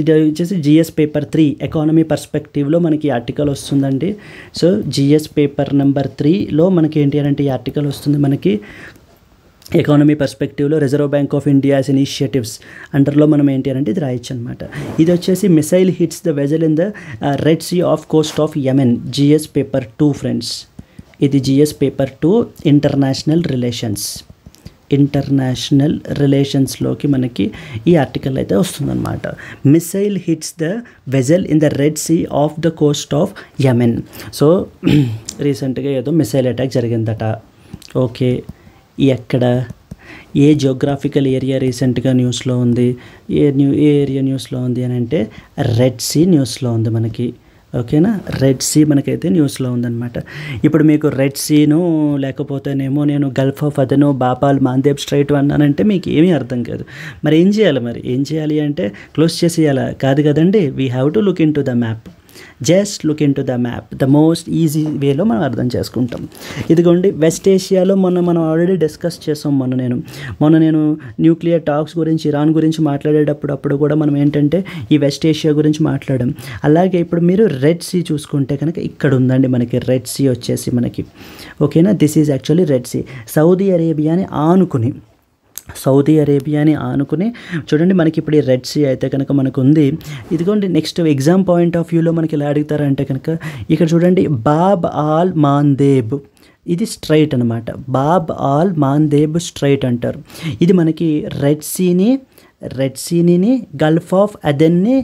ఇది వచ్చేసి జిఎస్ పేపర్ 3 ఎకానమీ పర్స్పెక్టివ్లో మనకి ఈ ఆర్టికల్ వస్తుందండి. సో జిఎస్ పేపర్ నెంబర్ 3లో మనకి ఏంటి అంటే ఈ ఆర్టికల్ వస్తుంది మనకి ఎకానమీ పర్స్పెక్టివ్లో Reserve bank of India's initiatives అండర్లో మనం ఏంటి అంటే ఇది రాయొచ్చు అనమాట. ఇది వచ్చేసి missile hits the vessel in the Red Sea of coast of Yemen, GS paper 2 friends. ఇది జిఎస్ పేపర్ 2 ఇంటర్నేషనల్ రిలేషన్స్లోకి మనకి ఈ ఆర్టికల్ అయితే వస్తుందన్నమాట. Missile hits the vessel in the Red Sea of the coast of Yemen. So రీసెంట్గా ఏదో missile attack జరిగిందట. Okay, ఎక్కడ, ఏ జియోగ్రాఫికల్ ఏరియా రీసెంట్గా న్యూస్లో ఉంది, ఏ ఏరియా న్యూస్లో ఉంది అని అంటే రెడ్ సీ న్యూస్లో ఉంది మనకి. ఓకేనా, రెడ్ సీ మనకైతే న్యూస్లో ఉందన్నమాట. ఇప్పుడు మీకు రెడ్ సీను లేకపోతేనేమో నేను గల్ఫ్ ఆఫ్ అదెను బాపాల్ మాందేబ్ స్ట్రైట్ అన్నానంటే మీకు ఏమీ అర్థం కాదు. మరి ఏం చేయాలి అంటే క్లోజ్ చేసేయాలా? కాదు కదండి, we have to look in to the map. Just look in to the map, the most easy వేలో మనం అర్థం చేసుకుంటాం. ఇదిగోండి వెస్ట్ ఏషియాలో మనం ఆల్రెడీ డిస్కస్ చేసాం. మొన్న నేను న్యూక్లియర్ టాక్స్ గురించి, ఇరాన్ గురించి మాట్లాడేటప్పుడు కూడా మనం ఏంటంటే ఈ వెస్ట్ ఏషియా గురించి మాట్లాడాం. అలాగే ఇప్పుడు మీరు రెడ్ సీ చూసుకుంటే కనుక ఇక్కడ ఉందండి మనకి రెడ్ సీ వచ్చేసి మనకి. ఓకేనా, this is actually Red Sea. Saudi అరేబియాని ఆనుకుని చూడండి మనకి ఇప్పుడు ఈ రెడ్ సీ అయితే కనుక మనకు ఉంది. ఇదిగోండి నెక్స్ట్ ఎగ్జామ్ పాయింట్ ఆఫ్ వ్యూలో మనకి ఎలా అడుగుతారంటే కనుక ఇక్కడ చూడండి బాబ్ ఆల్ మాందేబ్, ఇది స్ట్రైట్ అనమాట. బాబ్ ఆల్ మాందేబ్ స్ట్రైట్ అంటారు. ఇది మనకి రెడ్ సీని గల్ఫ్ ఆఫ్ అదెన్ని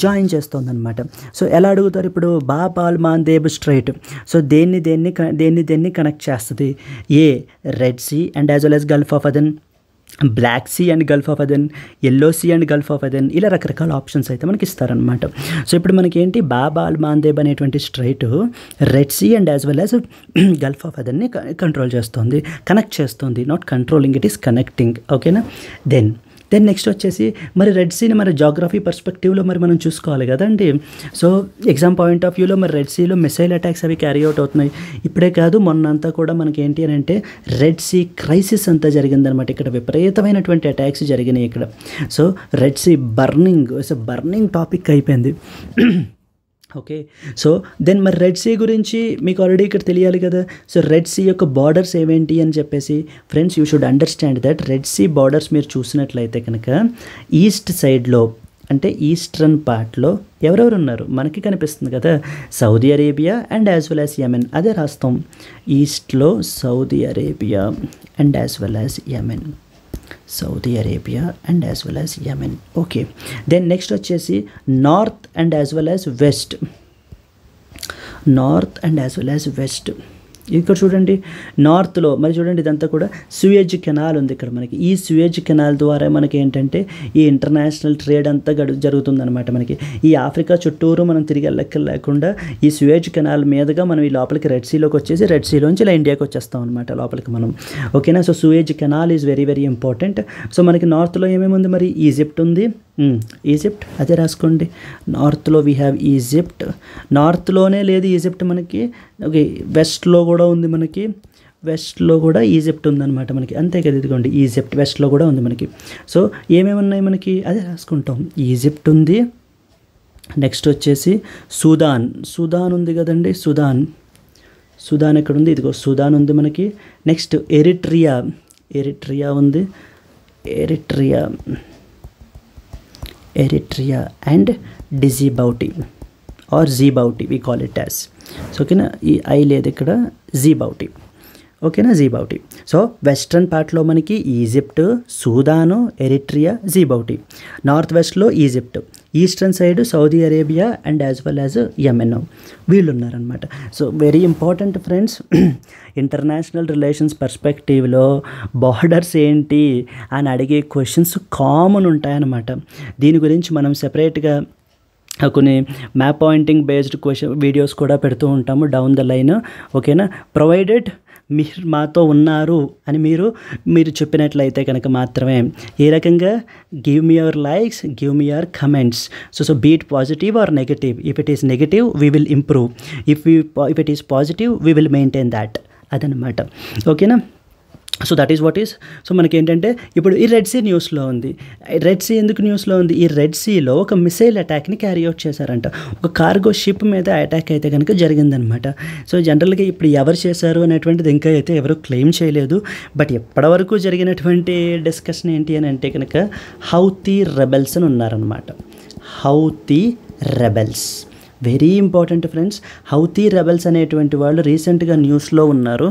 జాయిన్ చేస్తుంది అనమాట. సో ఎలా అడుగుతారు ఇప్పుడు, Bab al Mandeb strait. So దేన్ని కనెక్ట్ చేస్తుంది? A Red Sea and as well as Gulf of Aden, Black Sea and Gulf of Aden, Yellow Sea and Gulf of Aden, ఇలా రకరకాల options అయితే మనకి ఇస్తారనమాట. సో ఇప్పుడు మనకి ఏంటి, బాబ్ ఆల్ మాందేబ్ అనేటువంటి strait Red Sea and as well as Gulf of అదెన్ని కంట్రోల్ చేస్తుంది, కనెక్ట్ చేస్తుంది. Not controlling, it is connecting. ఓకేనా, దెన్ నెక్స్ట్ వచ్చేసి మరి రెడ్ సీని మరి జాగ్రఫీ పర్స్పెక్టివ్లో మరి మనం చూసుకోవాలి కదండి. సో ఎగ్జామ్ పాయింట్ ఆఫ్ వ్యూలో మరి రెడ్ సీలో మిసైల్ అటాక్స్ అవి క్యారీ అవుట్ అవుతున్నాయి. ఇప్పుడే కాదు మొన్నంతా కూడా మనకి ఏంటి అని అంటే రెడ్ సీ క్రైసిస్ అంతా జరిగిందనమాట. ఇక్కడ విపరీతమైనటువంటి అటాక్స్ జరిగినాయి ఇక్కడ. So Red Sea burning topic అయిపోయింది. ఓకే, సో దెన్ మరి రెడ్ సీ గురించి మీకు ఆల్రెడీ ఇక్కడ తెలియాలి కదా. సో రెడ్ సీ యొక్క బార్డర్స్ ఏమేంటి అని చెప్పేసి friends you should understand that Red Sea borders మీరు చూసినట్లయితే కనుక ఈస్ట్ సైడ్లో అంటే ఈస్టర్న్ పార్ట్లో ఎవరెవరు ఉన్నారు మనకి కనిపిస్తుంది కదా, Saudi Arabia and as well as Yemen. అదే రాస్తాం, ఈస్ట్లో Saudi Arabia and as well as Yemen. Saudi Arabia and as well as Yemen. Okay, then next వచ్చేసి north and as well as west. ఇక్కడ చూడండి నార్త్లో మరి చూడండి ఇదంతా కూడా సూయజ్ కెనాల్ ఉంది ఇక్కడ మనకి. ఈ సూయజ్ కెనాల్ ద్వారా మనకి ఏంటంటే ఈ ఇంటర్నేషనల్ ట్రేడ్ అంతా జరుగుతుందన్నమాట. మనకి ఈ ఆఫ్రికా చుట్టూరు మనం తిరిగి లేకుండా ఈ సూయజ్ కెనాల్ మీదుగా మనం ఈ లోపలికి రెడ్ సీలోకి వచ్చేసి రెడ్ సీలోంచి ఇలా ఇండియాకి వచ్చేస్తాం అనమాట లోపలికి మనం. ఓకేనా, so Suez canal is very very important. So మనకి నార్త్లో ఏమేమి ఉంది మరి, ఈజిప్ట్ ఉంది. ఈజిప్ట్ అదే రాసుకోండి, నార్త్లో వీ హ్యావ్ ఈజిప్ట్. నార్త్లోనే లేదు ఈజిప్ట్ మనకి. ఓకే, వెస్ట్లో కూడా ఉంది మనకి, వెస్ట్లో కూడా ఈజిప్ట్ ఉందన్నమాట మనకి. అంతే కదా, ఇదిగోండి ఈజిప్ట్ వెస్ట్లో కూడా ఉంది మనకి. సో ఏమేమి ఉన్నాయి మనకి అదే రాసుకుంటాం. ఈజిప్ట్ ఉంది, నెక్స్ట్ వచ్చేసి సుదాన్ ఉంది కదండి. సుదాన్ ఎక్కడ ఉంది, ఇదిగో సుదాన్ ఉంది మనకి. నెక్స్ట్ ఎరిట్రియా ఉంది, Eritrea and Djibouti or Djibouti we call it as. So ఓకేనా, ఈ ఐ లేదు ఇక్కడ, జీబౌటీ. ఓకేనా, జీబౌటీ. సో వెస్ట్రన్ పార్ట్లో మనకి Egypt, Sudan, Eritrea, Djibouti. North వెస్ట్లో Egypt, eastern side Saudi Arabia and as well as Yemen వీళ్ళు ఉన్నారనమాట. So very important friends, international relations పర్స్పెక్టివ్లో బార్డర్స్ ఏంటి అని అడిగే క్వశ్చన్స్ కామన్ ఉంటాయన్నమాట. దీని గురించి మనం సెపరేట్గా కొన్ని మ్యాప్ పాయింటింగ్ బేస్డ్ వీడియోస్ కూడా పెడుతూ ఉంటాము డౌన్ ద లైన్. ఓకేనా, ప్రొవైడెడ్ మీరు మాతో ఉన్నారు అని మీరు చెప్పినట్లయితే కనుక మాత్రమే. ఏ రకంగా give me your likes, give me your comments. So be it positive or negative. If it is negative we will improve, if it is positive we will maintain that. అదనమాట. ఓకేనా, so that is what is. సో మనకేంటంటే ఇప్పుడు ఈ Red see న్యూస్లో ఉంది. Red see ఎందుకు న్యూస్లో ఉంది? ఈ రెడ్ సీలో ఒక మిసైల్ అటాక్ని క్యారీ అవుట్ చేశారంట. ఒక కార్గో షిప్ మీద అటాక్ అయితే కనుక జరిగిందనమాట. సో జనరల్గా ఇప్పుడు ఎవరు చేశారు అనేటువంటిది ఇంకా అయితే ఎవరు క్లెయిమ్ చేయలేదు. బట్ ఎప్పటివరకు జరిగినటువంటి డిస్కషన్ ఏంటి అని అంటే కనుక హౌతీ రెబెల్స్ అని ఉన్నారనమాట. Houthi rebels very important friends. Houthi rebels అనేటువంటి వాళ్ళు రీసెంట్గా న్యూస్లో ఉన్నారు.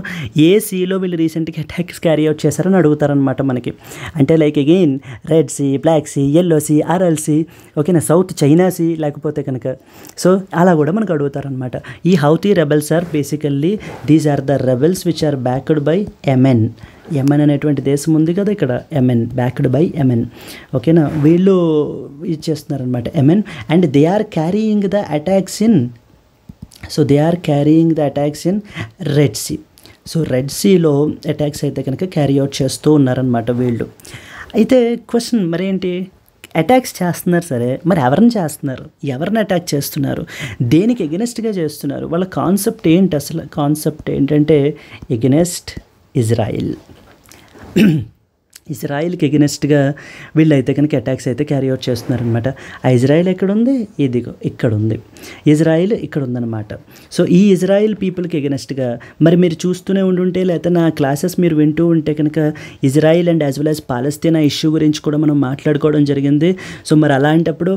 ఏ సీలో వీళ్ళు రీసెంట్గా అటాక్స్ క్యారీ అవుట్ చేశారని అడుగుతారనమాట మనకి. అంటే like again Red Sea, Black Sea, Yellow Sea, Aral Sea, ఓకేనా, సౌత్ చైనా సీ, లేకపోతే కనుక సో అలా కూడా మనకు అడుగుతారనమాట. ఈ Houthi rebels are basically these are the rebels which are backed by Yemen. Yemen అనేటువంటి దేశం ఉంది కదా ఇక్కడ, యెమెన్, బ్యాక్డ్ బై యెమెన్. ఓకేనా, వీళ్ళు ఇచ్చేస్తున్నారనమాట Yemen. And they are carrying the attacks in Red Sea. So Red సీలో అటాక్స్ అయితే కనుక క్యారీ అవుట్ చేస్తూ ఉన్నారనమాట వీళ్ళు. అయితే క్వశ్చన్ మరేంటి, అటాక్స్ చేస్తున్నారు సరే, మరి ఎవరిని చేస్తున్నారు, ఎవరిని అటాక్ చేస్తున్నారు, దేనికి ఎగెనెస్ట్గా చేస్తున్నారు, వాళ్ళ కాన్సెప్ట్ ఏంటి? అసలు కాన్సెప్ట్ ఏంటంటే ఎగెనెస్ట్ ఇజ్రాయిల్. ఇజ్రాయిల్కి ఎగెనెస్ట్గా వీళ్ళైతే కనుక అటాక్స్ అయితే క్యారీ అవుట్ చేస్తున్నారనమాట. ఆ ఇజ్రాయిల్ ఎక్కడుంది? ఇదిగో ఇక్కడ ఉంది. ఇజ్రాయిల్ ఇక్కడ ఉందన్నమాట. సో ఈ ఇజ్రాయిల్ పీపుల్కి ఎగెనెస్ట్గా మరి మీరు చూస్తూనే ఉండుంటే, లేకపోతే నా క్లాసెస్ మీరు వింటూ ఉంటే కనుక Israel and as well as Palestine issue గురించి కూడా మనం మాట్లాడుకోవడం జరిగింది. సో మరి అలాంటప్పుడు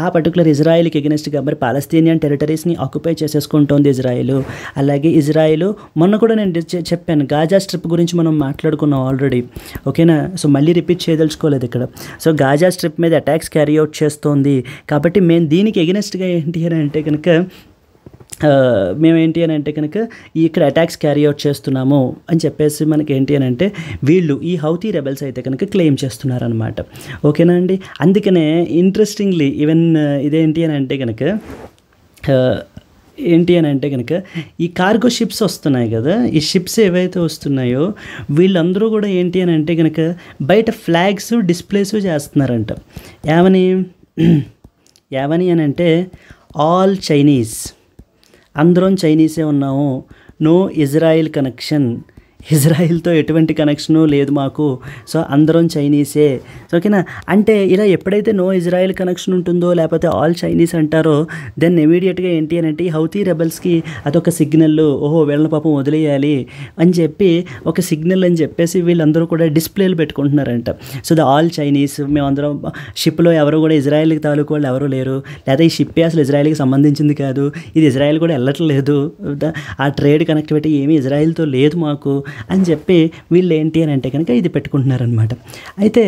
ఆ పర్టికులర్ ఇజ్రాయిల్కి ఎగెనెస్ట్గా మరి పాలస్తీనియన్ టెరిటరీస్ని ఆక్యుపై చేసేసుకుంటోంది ఇజ్రాయిల్. అలాగే ఇజ్రాయిల్ మొన్న కూడా నేను చెప్పాను, గాజా స్ట్రిప్ గురించి మనం మాట్లాడుకున్నాం ఆల్రెడీ. ఓకేనా, సో మళ్ళీ రిపీట్ చేయదలుచుకోలేదు ఇక్కడ. సో గాజా స్ట్రిప్ మీద అటాక్స్ క్యారీ అవుట్ చేస్తోంది కాబట్టి మేము దీనికి ఎగెనెస్ట్గా ఏంటి అని అంటే కనుక మేమేంటి అని అంటే కనుక ఇక్కడ అటాక్స్ క్యారీ అవుట్ చేస్తున్నాము అని చెప్పేసి మనకి ఏంటి అని అంటే వీళ్ళు ఈ హౌతీ రెబెల్స్ అయితే కనుక క్లెయిమ్ చేస్తున్నారనమాట. ఓకేనా అండి. అందుకనే ఇంట్రెస్టింగ్లీ ఈవెన్ ఇదేంటి అని అంటే కనుక ఈ కార్గో షిప్స్ వస్తున్నాయి కదా, ఈ షిప్స్ ఏవైతే వస్తున్నాయో వీళ్ళందరూ కూడా ఏంటి అని అంటే కనుక బయట ఫ్లాగ్స్ డిస్ప్లేస్ చేస్తున్నారంట. ఏమని అని అంటే ఆల్ చైనీస్, అందరం చైనీసే ఉన్నాము, నో ఇజ్రాయిల్ కనెక్షన్, ఇజ్రాయిల్తో ఎటువంటి కనెక్షను లేదు మాకు, సో అందరం చైనీసే. ఓకేనా, అంటే ఇలా ఎప్పుడైతే నో ఇజ్రాయిల్ కనెక్షన్ ఉంటుందో లేకపోతే ఆల్ చైనీస్ అంటారో దెన్ ఇమీడియట్గా ఏంటి అని అంటే హౌతీ రెబెల్స్కి అదొక సిగ్నల్, ఓహో వీళ్ళ పాపం వదిలేయాలి అని చెప్పి ఒక సిగ్నల్ అని చెప్పేసి వీళ్ళందరూ కూడా డిస్ప్లేలు పెట్టుకుంటున్నారంట. సో ద ఆల్ చైనీస్, మేమందరం షిప్లో ఎవరు కూడా ఇజ్రాయిల్కి తాలూకు వాళ్ళు ఎవరు లేరు, లేదా ఈ షిప్పే అసలు ఇజ్రాయిల్కి సంబంధించింది కాదు, ఇది ఇజ్రాయిల్ కూడా వెళ్ళట్లేదు, ఆ ట్రేడ్ కనెక్టివిటీ ఏమీ ఇజ్రాయిల్తో లేదు మాకు అని చెప్పి వీళ్ళు ఏంటి అని అంటే కనుక ఇది పెట్టుకుంటున్నారనమాట. అయితే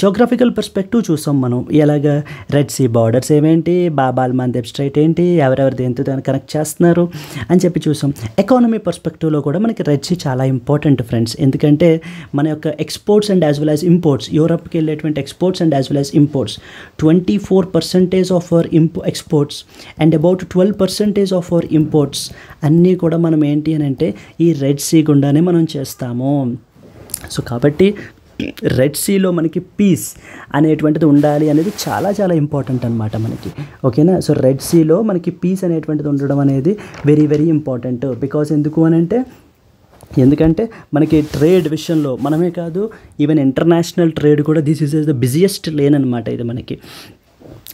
జోగ్రఫికల్ పర్స్పెక్టివ్ చూసాం మనం, ఎలాగా రెడ్ సీ బార్డర్స్ ఏమేంటి, బాబాల్ మందేబ్ స్ట్రైట్ ఏంటి, ఎవరెవరు దేంతో దాన్ని కనెక్ట్ చేస్తున్నారు అని చెప్పి చూసాం. ఎకానమీ పర్స్పెక్టివ్లో కూడా మనకి రెడ్ సీ చాలా ఇంపార్టెంట్ ఫ్రెండ్స్. ఎందుకంటే మన యొక్క exports and as well as imports, యూరప్కి వెళ్ళేటువంటి exports and as well as imports 24% of our exports and about 12% of our imports అన్నీ కూడా మనం ఏంటి అని అంటే ఈ రెడ్ సీ గుండానే మనం చేస్తాము. సో కాబట్టి రెడ్ సీలో మనకి పీస్ అనేటువంటిది ఉండాలి అనేది చాలా చాలా ఇంపార్టెంట్ అనమాట మనకి. ఓకేనా, సో రెడ్ సీలో మనకి పీస్ అనేటువంటిది ఉండడం అనేది వెరీ వెరీ ఇంపార్టెంట్. బికాజ్ ఎందుకంటే మనకి ట్రేడ్ విషయంలో మనమే కాదు, ఈవెన్ ఇంటర్నేషనల్ ట్రేడ్ కూడా this is the busiest lane అనమాట ఇది మనకి,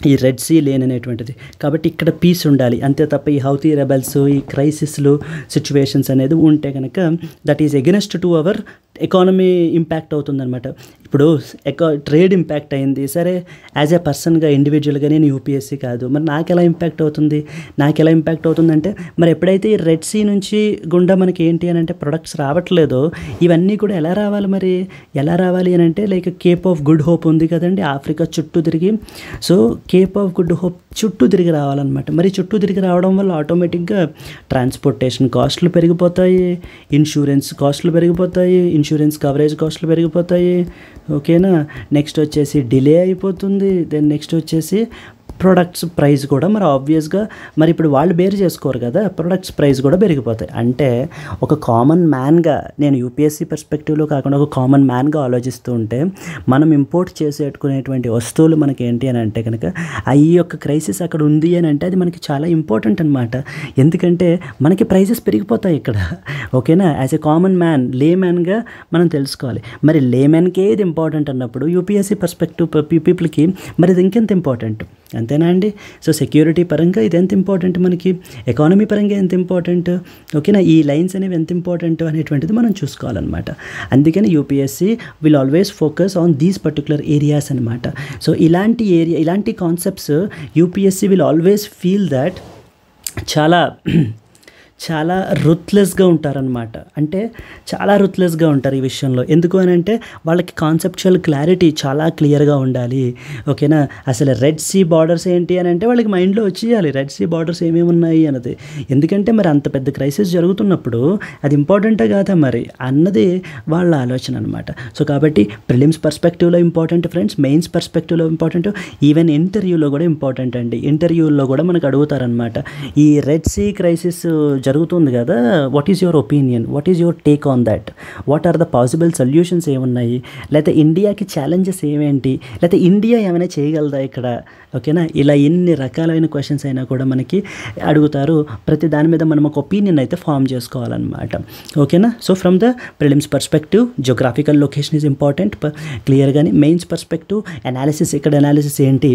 ఈ రెడ్ సీ లేన్ అనేటువంటిది. కాబట్టి ఇక్కడ పీస్ ఉండాలి అంతే తప్ప ఈ హౌతీ రెబెల్స్, ఈ క్రైసిస్లు, సిచ్యువేషన్స్ అనేది ఉంటే కనుక that is against to our economy impact అవుతుందన్నమాట. ఇప్పుడు ట్రేడ్ ఇంపాక్ట్ అయింది సరే, యాజ్ ఏ పర్సన్గా ఇండివిజువల్గా నేను యూపీఎస్సీ కాదు, మరి నాకు ఎలా ఇంపాక్ట్ అవుతుందంటే మరి ఎప్పుడైతే ఈ రెడ్ సీ నుంచి గుండా మనకి ఏంటి అని అంటే ప్రొడక్ట్స్ రావట్లేదో ఇవన్నీ కూడా ఎలా రావాలి అని అంటే like Cape of good hope ఉంది కదండి ఆఫ్రికా చుట్టూ తిరిగి, so Cape of good hope చుట్టూ తిరిగి రావాలన్నమాట. మరి చుట్టూ తిరిగి రావడం వల్ల ఆటోమేటిక్గా ట్రాన్స్పోర్టేషన్ కాస్ట్లు పెరిగిపోతాయి, ఇన్సూరెన్స్ కాస్ట్లు పెరిగిపోతాయి, ఇన్సూరెన్స్ కవరేజ్ కాస్ట్లు పెరిగిపోతాయి. ఓకేనా, నెక్స్ట్ వచ్చేసి డిలే అయిపోతుంది, దెన్ నెక్స్ట్ వచ్చేసి ప్రొడక్ట్స్ ప్రైస్ కూడా మరి ఆబ్వియస్గా మరి ఇప్పుడు వాళ్ళు బేర్ చేసుకోరు కదా, ప్రొడక్ట్స్ ప్రైస్ కూడా పెరిగిపోతాయి. అంటే ఒక కామన్ మ్యాన్గా నేను యూపీఎస్సీ పర్స్పెక్టివ్లో కాకుండా ఒక కామన్ మ్యాన్గా ఆలోచిస్తూ ఉంటే మనం ఇంపోర్ట్ చేసేటుకునేటువంటి వస్తువులు మనకి ఏంటి అని అంటే కనుక ఈ యొక్క క్రైసిస్ అక్కడ ఉంది అని అంటే అది మనకి చాలా ఇంపార్టెంట్ అనమాట. ఎందుకంటే మనకి ప్రైసెస్ పెరిగిపోతాయి ఇక్కడ. ఓకేనా, యాజ్ ఎ కామన్ మ్యాన్, లే మ్యాన్గా మనం తెలుసుకోవాలి. మరి లే మ్యాన్కే ఇది ఇంపార్టెంట్ అన్నప్పుడు యూపీఎస్సీ పర్స్పెక్టివ్ పీపుల్కి మరి ఇది ఇంకెంత ఇంపార్టెంట్, అంతేనా అండి? సో సెక్యూరిటీ పరంగా ఇది ఎంత ఇంపార్టెంట్, మనకి ఎకానమీ పరంగా ఎంత ఇంపార్టెంట్, ఓకేనా, ఈ లైన్స్ అనేవి ఎంత ఇంపార్టెంట్ అనేటువంటిది మనం చూసుకోవాలన్నమాట. అందుకని UPSC will always focus on these particular areas అనమాట. సో ఇలాంటి concepts UPSC will always feel that చాలా రుత్లెస్గా ఉంటారనమాట. అంటే చాలా రుత్లెస్గా ఉంటారు ఈ విషయంలో. ఎందుకు అని అంటే వాళ్ళకి కాన్సెప్చువల్ క్లారిటీ చాలా క్లియర్గా ఉండాలి. ఓకేనా, అసలు రెడ్ సీ బార్డర్స్ ఏంటి అని అంటే వాళ్ళకి మైండ్లో వచ్చేయాలి రెడ్ సీ బార్డర్స్ ఏమేమి ఉన్నాయి అన్నది. ఎందుకంటే మరి అంత పెద్ద క్రైసిస్ జరుగుతున్నప్పుడు అది ఇంపార్టెంటా కాదా మరి అన్నది వాళ్ళ ఆలోచన అనమాట. సో కాబట్టి ప్రిలిమ్స్ పర్స్పెక్టివ్లో ఇంపార్టెంట్ ఫ్రెండ్స్, మెయిన్స్ పర్స్పెక్టివ్లో ఇంపార్టెంట్, ఈవెన్ ఇంటర్వ్యూలో కూడా ఇంపార్టెంట్ అండి. ఇంటర్వ్యూల్లో కూడా మనకు అడుగుతారనమాట, ఈ రెడ్ సీ క్రైసిస్ జరుగుతుంది కదా, what is your opinion, what is your take on that, what are the possible solutions ఏమున్నాయి, లేకపోతే ఇండియాకి ఛాలెంజెస్ ఏమేంటి, లేకపోతే ఇండియా ఏమైనా చేయగలదా ఇక్కడ. ఓకేనా, ఇలా ఎన్ని రకాలైన క్వశ్చన్స్ అయినా కూడా మనకి అడుగుతారు. ప్రతి దాని మీద మనం ఒక ఒపీనియన్ అయితే ఫామ్ చేసుకోవాలన్నమాట. ఓకేనా, so from the prelims perspective geographical location is important క్లియర్గాని. మెయిన్స్ పర్స్పెక్టివ్ అనాలిసిస్, ఇక్కడ అనాలిసిస్ ఏంటి,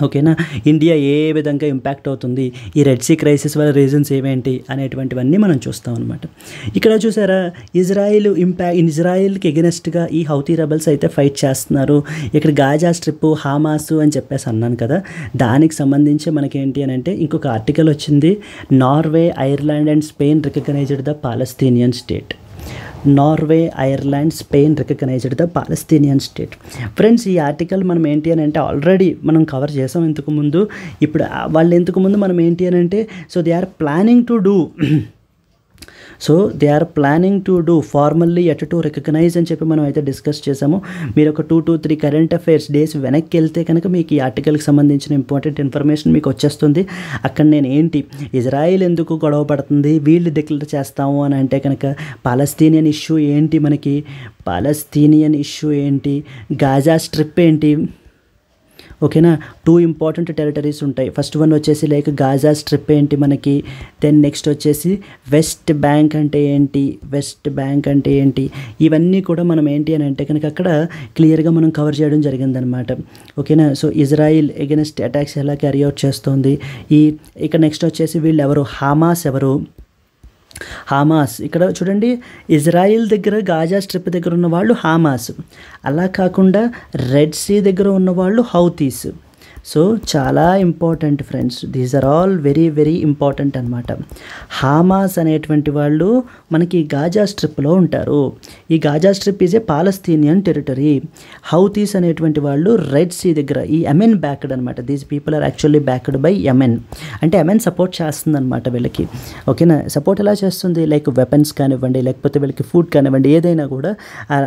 ఓకేనా, ఇండియా ఏ విధంగా ఇంపాక్ట్ అవుతుంది, ఈ రెడ్ సీ క్రైసిస్ వల్ల రీజన్స్ ఏమేంటి అనేటువంటివన్నీ మనం చూస్తాం అనమాట. ఇక్కడ చూసారా, ఇజ్రాయిల్కి ఎగెనెస్ట్గా ఈ హౌతీ రెబల్స్ అయితే ఫైట్ చేస్తున్నారు. ఇక్కడ గాజా స్ట్రిప్, హామాస్ అని చెప్పేసి అన్నాను కదా, దానికి సంబంధించి మనకేంటి అని అంటే ఇంకొక ఆర్టికల్ వచ్చింది. Norway, Ireland and Spain recognized the Palestinian state. Norway, Ireland, Spain recognized the Palestinian state. Friends, ఈ ఆర్టికల్ మనం ఏంటి అని అంటే ఆల్రెడీ మనం కవర్ చేసాం ఇంతకుముందు. ఇప్పుడు వాళ్ళు ఇంతకుముందు మనం ఏంటి అని అంటే they are planning to do formally at to recognize అని చెప్పి మనం అయితే డిస్కస్ చేసాము. మీరు ఒక 2 to 3 కరెంట్ అఫైర్స్ డేస్ వెనక్కి వెళ్తే కనుక మీకు ఈ ఆర్టికల్కి సంబంధించిన ఇంపార్టెంట్ ఇన్ఫర్మేషన్ మీకు వచ్చేస్తుంది. అక్కడ నేను ఏంటి, ఇజ్రాయిల్ ఎందుకు గొడవ పడుతుంది, వీళ్ళు డిక్లేర్ చేస్తాము అని అంటే కనుక పాలస్తీనియన్ ఇష్యూ ఏంటి, గాజా స్ట్రిప్ ఏంటి. ఓకేనా, 2 ఇంపార్టెంట్ టెరిటరీస్ ఉంటాయి. ఫస్ట్ వన్ వచ్చేసి లైక్ గాజా స్ట్రిప్ ఏంటి మనకి, దెన్ నెక్స్ట్ వచ్చేసి వెస్ట్ బ్యాంక్ అంటే ఏంటి, ఇవన్నీ కూడా మనం ఏంటి అని అంటే కనుక అక్కడ క్లియర్గా మనం కవర్ చేయడం జరిగిందనమాట. ఓకేనా, సో ఇజ్రాయిల్ ఎగెనెస్ట్ అటాక్స్ ఎలా క్యారీ అవుట్ చేస్తుంది. ఇక్కడ నెక్స్ట్ వచ్చేసి వీళ్ళు ఎవరు, హామాస్. ఇక్కడ చూడండి, ఇజ్రాయిల్ దగ్గర గాజా స్ట్రిప్ దగ్గర ఉన్న వాళ్ళు హామాస్, అలా కాకుండా రెడ్ సీ దగ్గర ఉన్నవాళ్ళు హౌతీస్. సో చాలా important friends, these are all very very important అనమాట. హామాస్ అనేటువంటి వాళ్ళు మనకి గాజా స్ట్రిప్లో ఉంటారు. ఈ Gaza strip is a Palestinian territory. Houthis అనేటువంటి వాళ్ళు రెడ్ సీ దగ్గర, ఈ యెమెన్ బ్యాక్డ్ అనమాట. These people are actually backed by Yemen. అంటే యెమెన్ సపోర్ట్ చేస్తుంది అనమాట వీళ్ళకి. ఓకేనా, సపోర్ట్ ఎలా చేస్తుంది, లైక్ వెపన్స్ కానివ్వండి, లేకపోతే వీళ్ళకి ఫుడ్ కానివ్వండి, ఏదైనా కూడా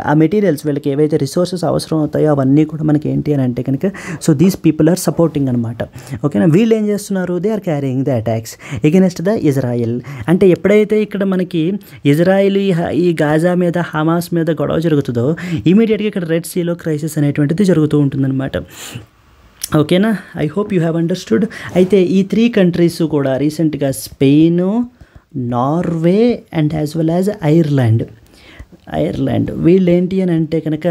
ఆ మెటీరియల్స్ వీళ్ళకి ఏవైతే రిసోర్సెస్ అవసరం అవుతాయో అవన్నీ కూడా మనకి ఏంటి అని అంటే కనుక so these people are supporting అనమాట. ఓకేనా, వీళ్ళు ఏం చేస్తున్నారు, they are carrying the attacks against the Israel. అంటే ఎప్పుడైతే ఇక్కడ మనకి ఇజ్రాయిల్ ఈ గాజా మీద, హమాస్ మీద గొడవ జరుగుతుందో ఇమీడియట్గా ఇక్కడ రెడ్ సీలో క్రైసిస్ అనేటువంటిది జరుగుతూ ఉంటుందన్నమాట. ఓకేనా, I hope you have understood. అయితే ఈ 3 కంట్రీస్ కూడా రీసెంట్గా Spain, Norway and as well as Ireland వీళ్ళు ఏంటి అని అంటే కనుక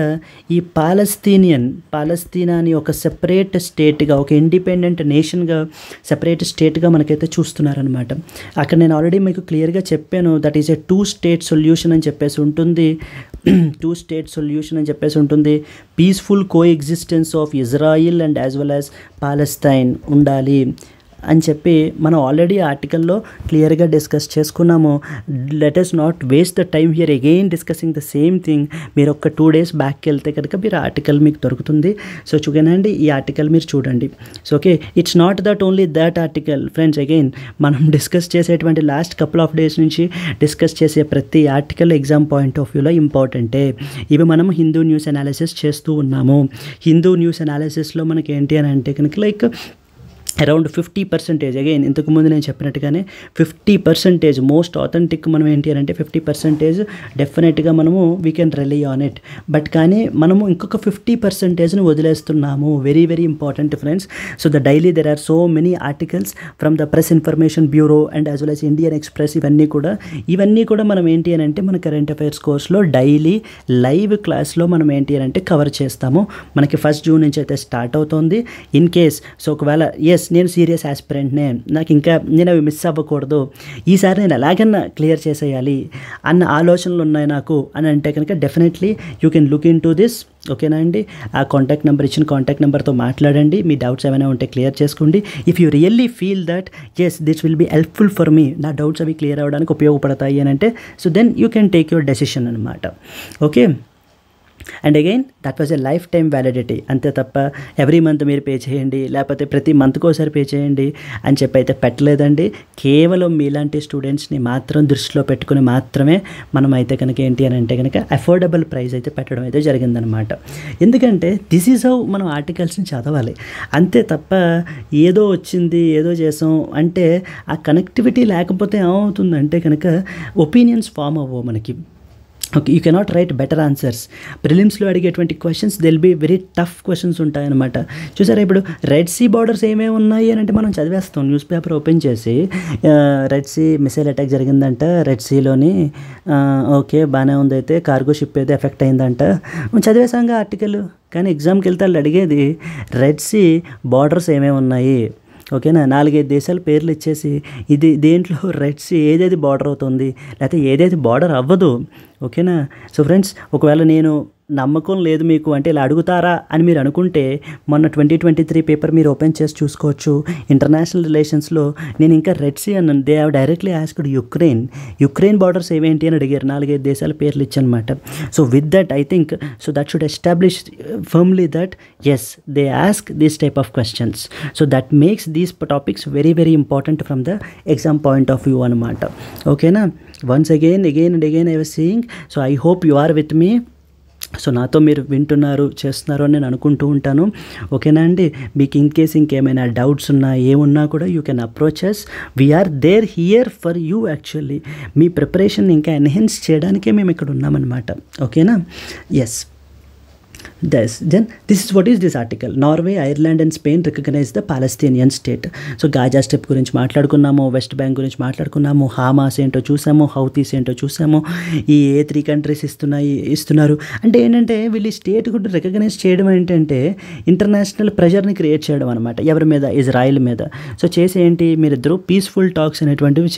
ఈ పాలస్తీనాని ఒక సెపరేట్ స్టేట్గా, ఒక ఇండిపెండెంట్ నేషన్గా, సెపరేట్ స్టేట్గా మనకైతే చూస్తున్నారనమాట. అక్కడ నేను ఆల్రెడీ మీకు క్లియర్గా చెప్పాను, that is a 2 state solution అని చెప్పేసి ఉంటుంది. Peaceful co existence of Israel and as well as Palestine ఉండాలి అని చెప్పి మనం ఆల్రెడీ ఆర్టికల్లో క్లియర్గా డిస్కస్ చేసుకున్నాము. Let us not waste the time here again discussing the same thing. మీరు ఒక 2 days బ్యాక్కి వెళ్తే కనుక మీరు ఆర్టికల్ మీకు దొరుకుతుంది. సో చూడండి, ఈ ఆర్టికల్ మీరు చూడండి. So okay, it's not that only that article friends. Again మనం డిస్కస్ చేసేటువంటి లాస్ట్ కపుల్ ఆఫ్ డేస్ నుంచి డిస్కస్ చేసే ప్రతి ఆర్టికల్ ఎగ్జామ్ పాయింట్ ఆఫ్ వ్యూలో ఇంపార్టెంటే. ఇవి మనం హిందూ న్యూస్ అనాలిసిస్ చేస్తూ ఉన్నాము. హిందూ న్యూస్ అనాలిసిస్లో మనకి ఏంటి అని అంటే కనుక లైక్ అరౌండ్ 50% అగైన్ ఇంతకుముందు నేను చెప్పినట్టుగానే 50% మోస్ట్ ఆథెంటిక్ మనం ఏంటి అని అంటే 50% డెఫినెట్గా మనము we can rely on it. But కానీ మనము ఇంకొక 50%ని వదిలేస్తున్నాము. Very very important friends. So the daily there are so many articles from the Press Information Bureau and as well as Indian Express. ఇవన్నీ కూడా మనం ఏంటి అని అంటే మన కరెంట్ అఫైర్స్ కోర్స్లో డైలీ లైవ్ క్లాస్లో మనం ఏంటి అని అంటే కవర్ చేస్తాము. మనకి 1 జూన్ నుంచి అయితే స్టార్ట్ అవుతుంది. ఇన్ కేస్ సో ఒకవేళ నేను సీరియస్ ఆస్పిరెంట్నే, నాకు ఇంకా నేను అవి మిస్ అవ్వకూడదు, ఈసారి నేను ఎలాగన్నా క్లియర్ చేసేయాలి అన్న ఆలోచనలు ఉన్నాయి నాకు అని అంటే కనుక definitely you can look in to this. ఓకేనా అండి? ఆ కాంటాక్ట్ నెంబర్ ఇచ్చిన కాంటాక్ట్ నెంబర్తో మాట్లాడండి. మీ డౌట్స్ ఏమైనా ఉంటే క్లియర్ చేసుకోండి. If you really feel that this will be helpful for me, నా డౌట్స్ అవి క్లియర్ అవ్వడానికి ఉపయోగపడతాయి అని అంటే so then you can take your decision అనమాట. Okay. And again that was a lifetime validity. అంతే తప్ప ఎవ్రీ మంత్ మీరు పే చేయండి లేకపోతే ప్రతి మంత్కి ఒకసారి పే చేయండి అని చెప్పి అయితే పెట్టలేదండి. కేవలం మీలాంటి స్టూడెంట్స్ని మాత్రం దృష్టిలో పెట్టుకుని మాత్రమే మనం అయితే కనుక ఏంటి అని అంటే కనుక అఫోర్డబుల్ ప్రైస్ అయితే పెట్టడం అయితే జరిగిందనమాట. ఎందుకంటే దిస్ ఈజ్ హౌ మనం ఆర్టికల్స్ని చదవాలి. అంతే తప్ప ఏదో వచ్చింది ఏదో చేసాం అంటే ఆ కనెక్టివిటీ లేకపోతే ఏమవుతుందంటే కనుక ఒపీనియన్స్ ఫామ్ అవ్వవు మనకి. Okay, you cannot write better answers. ప్రిలిమ్స్లో అడిగేటువంటి questions they'll be very tough questions ఉంటాయన్నమాట. చూసారా, ఇప్పుడు రెడ్ సీ బార్డర్స్ ఏమేమి ఉన్నాయి అని అంటే మనం చదివేస్తాం న్యూస్ పేపర్ ఓపెన్ చేసి, రెడ్ సీ మిసైల్ అటాక్ జరిగిందంట రెడ్ సీలోని, ఓకే బాగానే ఉంది, అయితే కార్గో షిప్ అయితే ఎఫెక్ట్ అయిందంట చదివేసాంగా ఆర్టికల్. కానీ ఎగ్జామ్కి వెళ్తే వాళ్ళు అడిగేది రెడ్ సీ బార్డర్స్ ఏమేమి ఉన్నాయి. ఓకేనా, 4-5 దేశాల పేర్లు ఇచ్చేసి ఇది దేంట్లో రెడ్ సీ ఏదేది బార్డర్ అవుతుంది లేకపోతే ఏదేది బార్డర్ అవ్వదు. ఓకేనా. సో ఫ్రెండ్స్, ఒకవేళ నేను నమ్మకం లేదు మీకు అంటే ఇలా అడుగుతారా అని మీరు అనుకుంటే మొన్న 2023 పేపర్ మీరు ఓపెన్ చేసి చూసుకోవచ్చు. ఇంటర్నేషనల్ రిలేషన్స్లో నేను ఇంకా రెడ్ సీ అన్నాను, they have directly asked Ukraine borders ఏవేంటి అని అడిగారు. 4-5 దేశాల పేర్లు ఇచ్చనమాట. So with that I think so that should establish firmly that they ask these type of questions. So that makes these topics very very important from the exam point of view అనమాట. ఓకేనా. Once again and again I was saying, so I hope you are with me. So నాతో మీరు వింటున్నారు చేస్తున్నారు అని నేను అనుకుంటూ ఉంటాను. ఓకేనా అండి. మీకు ఇన్ కేస్ ఇంకేమైనా డౌట్స్ ఉన్నా ఏమున్నా కూడా you can approach us. We're there here for you. Actually మీ ప్రిపరేషన్ ఇంకా ఎన్హాన్స్ చేయడానికే మేము ఇక్కడ ఉన్నామన్నమాట. ఓకేనా. Yes. Then this is what is this article. Norway, Ireland and Spain recognize the Palestinian state. So Gaza strip గురించి మాట్లాడుకున్నాము, west bank గురించి మాట్లాడుకున్నాము, హామాస్ ఏంటో చూసాము, హౌతీస్ ఏంటో చూసాము. ఈ 3 కంట్రీస్ ఇస్తున్నారు అంటే ఏంటంటే వీళ్ళు స్టేట్ కూడా రికగ్నైజ్ చేయడం ఏంటంటే ఇంటర్నేషనల్ ప్రెషర్ని క్రియేట్ చేయడం అనమాట. ఎవరి మీద? ఇజ్రాయిల్ మీద. సో చేసి ఏంటి, మీరిద్దరూ పీస్ఫుల్ టాక్స్ అనేటువంటివి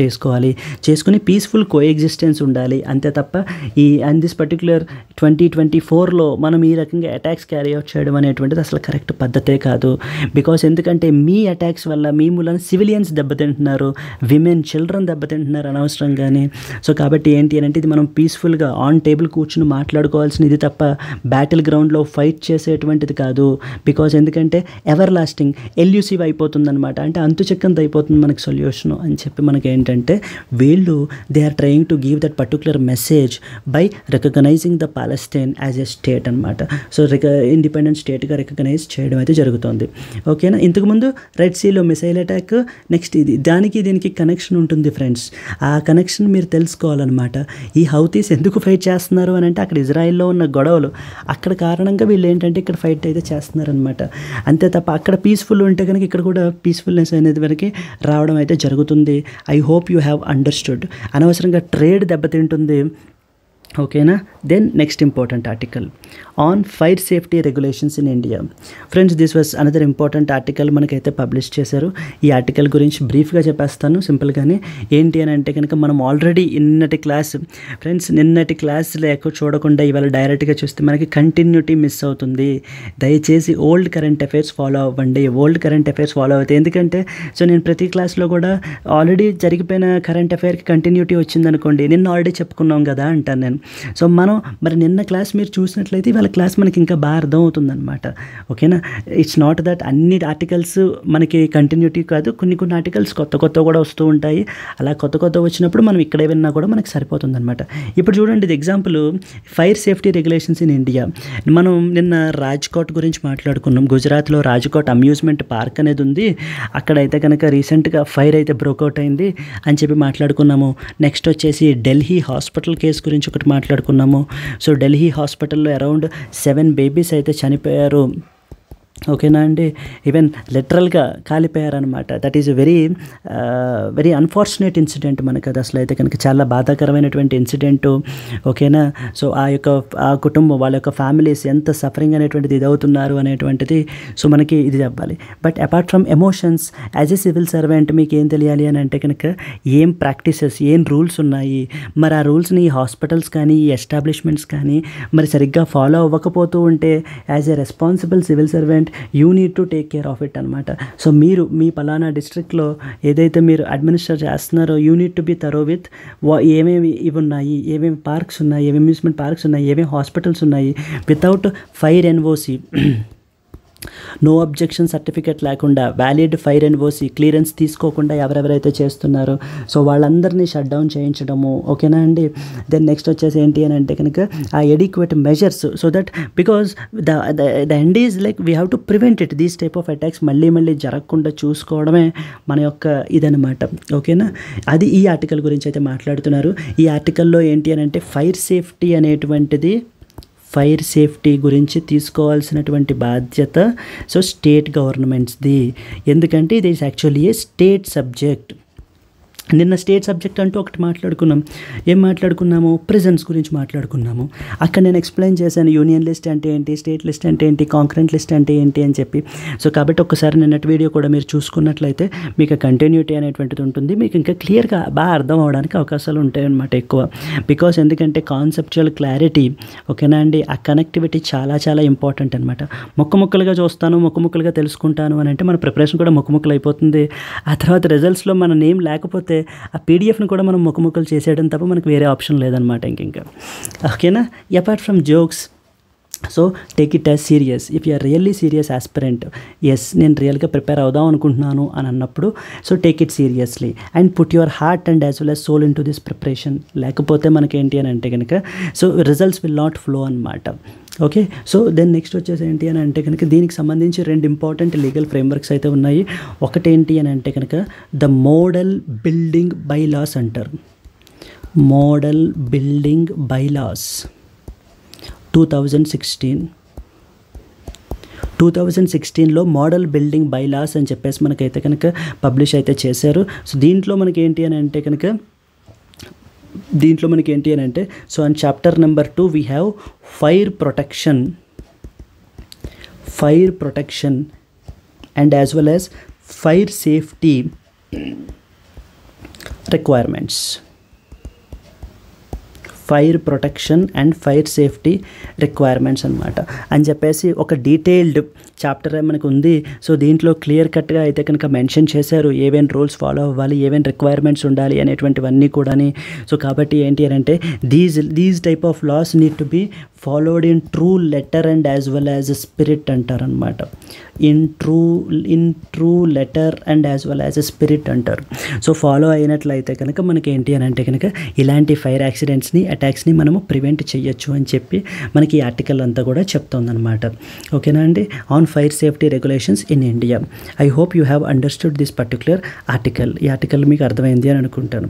చేసుకుని పీస్ఫుల్ కో ఎగ్జిస్టెన్స్ ఉండాలి. అంతే తప్ప ఈ అండ్ దిస్ పర్టికులర్ 2024లో మనం ఈ రకంగా అటాక్స్ క్యారీ అవుట్ చేయడం అనేటువంటిది అసలు కరెక్ట్ పద్ధతే కాదు. బికాస్ ఎందుకంటే మీ అటాక్స్ వల్ల మీ మూలన సివిలియన్స్ దెబ్బతింటున్నారు, విమెన్ చిల్డ్రన్ దెబ్బతింటున్నారు అనవసరంగానే. సో కాబట్టి ఏంటి అని అంటే ఇది మనం పీస్ఫుల్గా ఆన్ టేబుల్ కూర్చుని మాట్లాడుకోవాల్సినది తప్ప బ్యాటిల్ గ్రౌండ్లో ఫైట్ చేసేటువంటిది కాదు. బికాస్ ఎందుకంటే ఎవర్ లాస్టింగ్ ఎల్యూసివ్ అయిపోతుందన్నమాట. అంటే అంతుచెక్కంత అయిపోతుంది మనకి సొల్యూషన్ అని చెప్పి మనకి ఏంటంటే వీళ్ళు they are trying to give that particular message by recognizing the Palestine as a state అనమాట. సో ఇండిపెండెంట్ స్టేట్గా రికగ్నైజ్ చేయడం అయితే జరుగుతుంది. ఓకేనా. ఇంతకుముందు రెడ్ సీలో మిసైల్ అటాక్, నెక్స్ట్ దీనికి కనెక్షన్ ఉంటుంది ఫ్రెండ్స్. ఆ కనెక్షన్ మీరు తెలుసుకోవాలన్నమాట. ఈ హౌతీస్ ఎందుకు ఫైట్ చేస్తున్నారు అని అంటే అక్కడ ఇజ్రాయిల్లో ఉన్న గొడవలు అక్కడ కారణంగా వీళ్ళు ఏంటంటే ఇక్కడ ఫైట్ అయితే చేస్తున్నారనమాట. అంతే తప్ప అక్కడ పీస్ఫుల్ ఉంటే కనుక ఇక్కడ కూడా పీస్ఫుల్నెస్ అనేది వరకు రావడం అయితే జరుగుతుంది. I hope you have understood. అనవసరంగా ట్రేడ్ దెబ్బతింటుంది. ఓకేనా. Then next important article on fire safety regulations in India. Friends, this was another important article మనకైతే పబ్లిష్ చేశారు. ఈ ఆర్టికల్ గురించి బ్రీఫ్గా చెప్పేస్తాను సింపుల్గానే. ఏంటి అని అంటే కనుక మనం ఆల్రెడీ నిన్నటి క్లాస్ లేక చూడకుండా ఇవాళ డైరెక్ట్గా చూస్తే మనకి కంటిన్యూటీ మిస్ అవుతుంది. దయచేసి ఓల్డ్ కరెంట్ అఫైర్స్ ఫాలో అవ్వండి. ఓల్డ్ కరెంట్ అఫైర్స్ ఫాలో అవుతాయి. ఎందుకంటే సో నేను ప్రతి క్లాస్లో కూడా ఆల్రెడీ జరిగిపోయిన కరెంట్ అఫైర్కి కంటిన్యూటీ వచ్చిందనుకోండి, నిన్న ఆల్రెడీ చెప్పుకున్నాం కదా అంటాను నేను. సో మనం మరి నిన్న క్లాస్ మీరు చూసినట్లయితే వాళ్ళ క్లాస్ మనకి ఇంకా బాగా అర్థమవుతుందన్నమాట. ఓకేనా, ఇట్స్ నాట్ దట్ అన్ని ఆర్టికల్స్ మనకి కంటిన్యూటీ కాదు, కొన్ని కొన్ని ఆర్టికల్స్ కొత్త కొత్త కూడా వస్తూ ఉంటాయి. అలా కొత్త కొత్త వచ్చినప్పుడు మనం ఇక్కడే విన్నా కూడా మనకి సరిపోతుంది అనమాట. ఇప్పుడు చూడండి, ఇది example fire safety regulations in India. మనం నిన్న రాజ్కోట్ గురించి మాట్లాడుకున్నాం. గుజరాత్లో రాజ్కోట్ అమ్యూజ్మెంట్ పార్క్ అనేది ఉంది. అక్కడైతే కనుక రీసెంట్గా ఫైర్ అయితే బ్రోకౌట్ అయింది అని చెప్పి మాట్లాడుకున్నాము. నెక్స్ట్ వచ్చేసి ఢిల్లీ హాస్పిటల్ కేసు గురించి ఒకటి మాట్లాడుకున్నాము. సో ఢిల్లీ హాస్పిటల్లో అరౌండ్ 7 బేబీస్ అయితే చనిపోయారు. ఓకేనా అండి, ఈవెన్ లిటరల్గా కాలిపోయారనమాట. That is very very unfortunate incident మనకు. అది అసలు అయితే కనుక చాలా బాధాకరమైనటువంటి ఇన్సిడెంటు. ఓకేనా, సో ఆ కుటుంబం, వాళ్ళ యొక్క ఫ్యామిలీస్ ఎంత సఫరింగ్ అనేటువంటిది ఇదవుతున్నారు అనేటువంటిది సో మనకి ఇది చెప్పాలి. But apart from emotions, as a civil servant మీకు ఏం తెలియాలి అని అంటే కనుక ఏం ప్రాక్టీసెస్, ఏం రూల్స్ ఉన్నాయి, మరి ఆ రూల్స్ని ఈ హాస్పిటల్స్ కానీ ఈ ఎస్టాబ్లిష్మెంట్స్ కానీ మరి సరిగ్గా ఫాలో అవ్వకపోతూ ఉంటే as a responsible civil servant you need to take care of it అనమాట. సో మీరు మీ పలానా డిస్ట్రిక్ట్లో ఏదైతే మీరు అడ్మినిస్టర్ చేస్తున్నారో you need to B thorough with ఏమేమి ఇవి ఉన్నాయి, ఏమేమి పార్క్స్ ఉన్నాయి, ఏమేమి అమ్యూజ్మెంట్ పార్క్స్ ఉన్నాయి, ఏమేమి హాస్పిటల్స్ ఉన్నాయి. Without fire NOC, no objection certificate లేకుండా, వ్యాలిడ్ ఫైర్ ఎన్ఓసి క్లియరెన్స్ తీసుకోకుండా ఎవరెవరైతే చేస్తున్నారో సో వాళ్ళందరినీ షట్ డౌన్ చేయించడము. ఓకేనా అండి. దెన్ నెక్స్ట్ వచ్చేసి ఏంటి అని అంటే కనుక ఆ adequate measures, so that because the end is like we have to prevent it, these type of attacks మళ్ళీ జరగకుండా చూసుకోవడమే మన యొక్క ఇదనమాట. ఓకేనా, అది ఈ ఆర్టికల్ గురించి అయితే మాట్లాడుతున్నారు. ఈ ఆర్టికల్లో ఏంటి అని అంటే ఫైర్ సేఫ్టీ అనేటువంటిది, ఫైర్ సేఫ్టీ గురించి తీసుకోవాల్సినటువంటి బాధ్యత సో స్టేట్ గవర్నమెంట్స్ది. ఎందుకంటే ఇది is actually A state subject. నిన్న స్టేట్ సబ్జెక్ట్ అంటూ ఒకటి మాట్లాడుకున్నాం. ఏం మాట్లాడుకున్నాము? ప్రిజన్స్ గురించి మాట్లాడుకున్నాము. అక్కడ నేను ఎక్స్ప్లెయిన్ చేశాను యూనియన్ లిస్ట్ అంటే ఏంటి, స్టేట్ లిస్ట్ అంటే ఏంటి, కాంకరెంట్ లిస్ట్ అంటే ఏంటి అని చెప్పి. సో కాబట్టి ఒక్కసారి నిన్నటి వీడియో కూడా మీరు చూసుకున్నట్లయితే మీకు కంటిన్యూటీ అనేటువంటిది ఉంటుంది, మీకు ఇంకా క్లియర్గా బాగా అర్థం అవడానికి అవకాశాలు ఉంటాయి అన్నమాట ఎక్కువ. బికాస్ ఎందుకంటే కాన్సెప్చువల్ క్లారిటీ, ఓకేనా అండి, ఆ కనెక్టివిటీ చాలా చాలా ఇంపార్టెంట్ అనమాట. ముక్కలుగా చూస్తాను, ముక్కలుగా తెలుసుకుంటాను అని అంటే మన ప్రిపరేషన్ కూడా ముక్కలు అయిపోతుంది. ఆ తర్వాత రిజల్ట్స్లో మన నేమ్ లేకపోతే ఆ పీడిఎఫ్ని కూడా మనం ముక్కలు చేసేయడం తప్ప మనకు వేరే ఆప్షన్ లేదనమాట ఇంకా. ఓకేనా, apart from jokes, so take it as serious. If you're really serious aspirant, yes నేను రియల్గా ప్రిపేర్ అవుదాం అనుకుంటున్నాను అని అన్నప్పుడు so take it seriously and put your heart and as well as soul into this preparation. లేకపోతే మనకేంటి అని అంటే కనుక so results will not flow అనమాట. ఓకే, సో దెన్ నెక్స్ట్ వచ్చేసి ఏంటి అని అంటే కనుక దీనికి సంబంధించి 2 ఇంపార్టెంట్ లీగల్ ఫ్రేమ్వర్క్స్ అయితే ఉన్నాయి. ఒకటేంటి అని అంటే కనుక ద మోడల్ బిల్డింగ్ బైలాస్ అంటారు. మోడల్ బిల్డింగ్ బైలాస్ 2016లో మోడల్ బిల్డింగ్ బైలాస్ అని చెప్పేసి మనకైతే కనుక పబ్లిష్ అయితే చేశారు. సో దీంట్లో మనకి ఏంటి అని అంటే so on chapter number 2 we have fire protection and as well as fire safety requirements. Fire protection and fire safety requirements అనమాట అని చెప్పేసి ఒక డీటెయిల్డ్ చాప్టర్ మనకు ఉంది. సో దీంట్లో క్లియర్ కట్గా అయితే కనుక మెన్షన్ చేశారు ఏవేం రూల్స్ ఫాలో అవ్వాలి, ఏవేం రిక్వైర్మెంట్స్ ఉండాలి అనేటువంటివన్నీ కూడా. సో కాబట్టి ఏంటి అని అంటే these type of laws need to be followed in true letter and as well as spirit అంటారనమాట. In true letter and as well as spirit అంటారు. సో ఫాలో అయినట్లయితే కనుక మనకి ఏంటి అని అంటే కనుక ఇలాంటి ఫైర్ యాక్సిడెంట్స్ని, అటాక్స్ని మనము ప్రివెంట్ చేయొచ్చు అని చెప్పి మనకి ఈ ఆర్టికల్ అంతా కూడా చెప్తుందన్నమాట. ఓకేనా అండి, on fire safety regulations in India. I hope you have understood this particular article. ఈ ఆర్టికల్ మీకు అర్థమైంది అని అనుకుంటాను.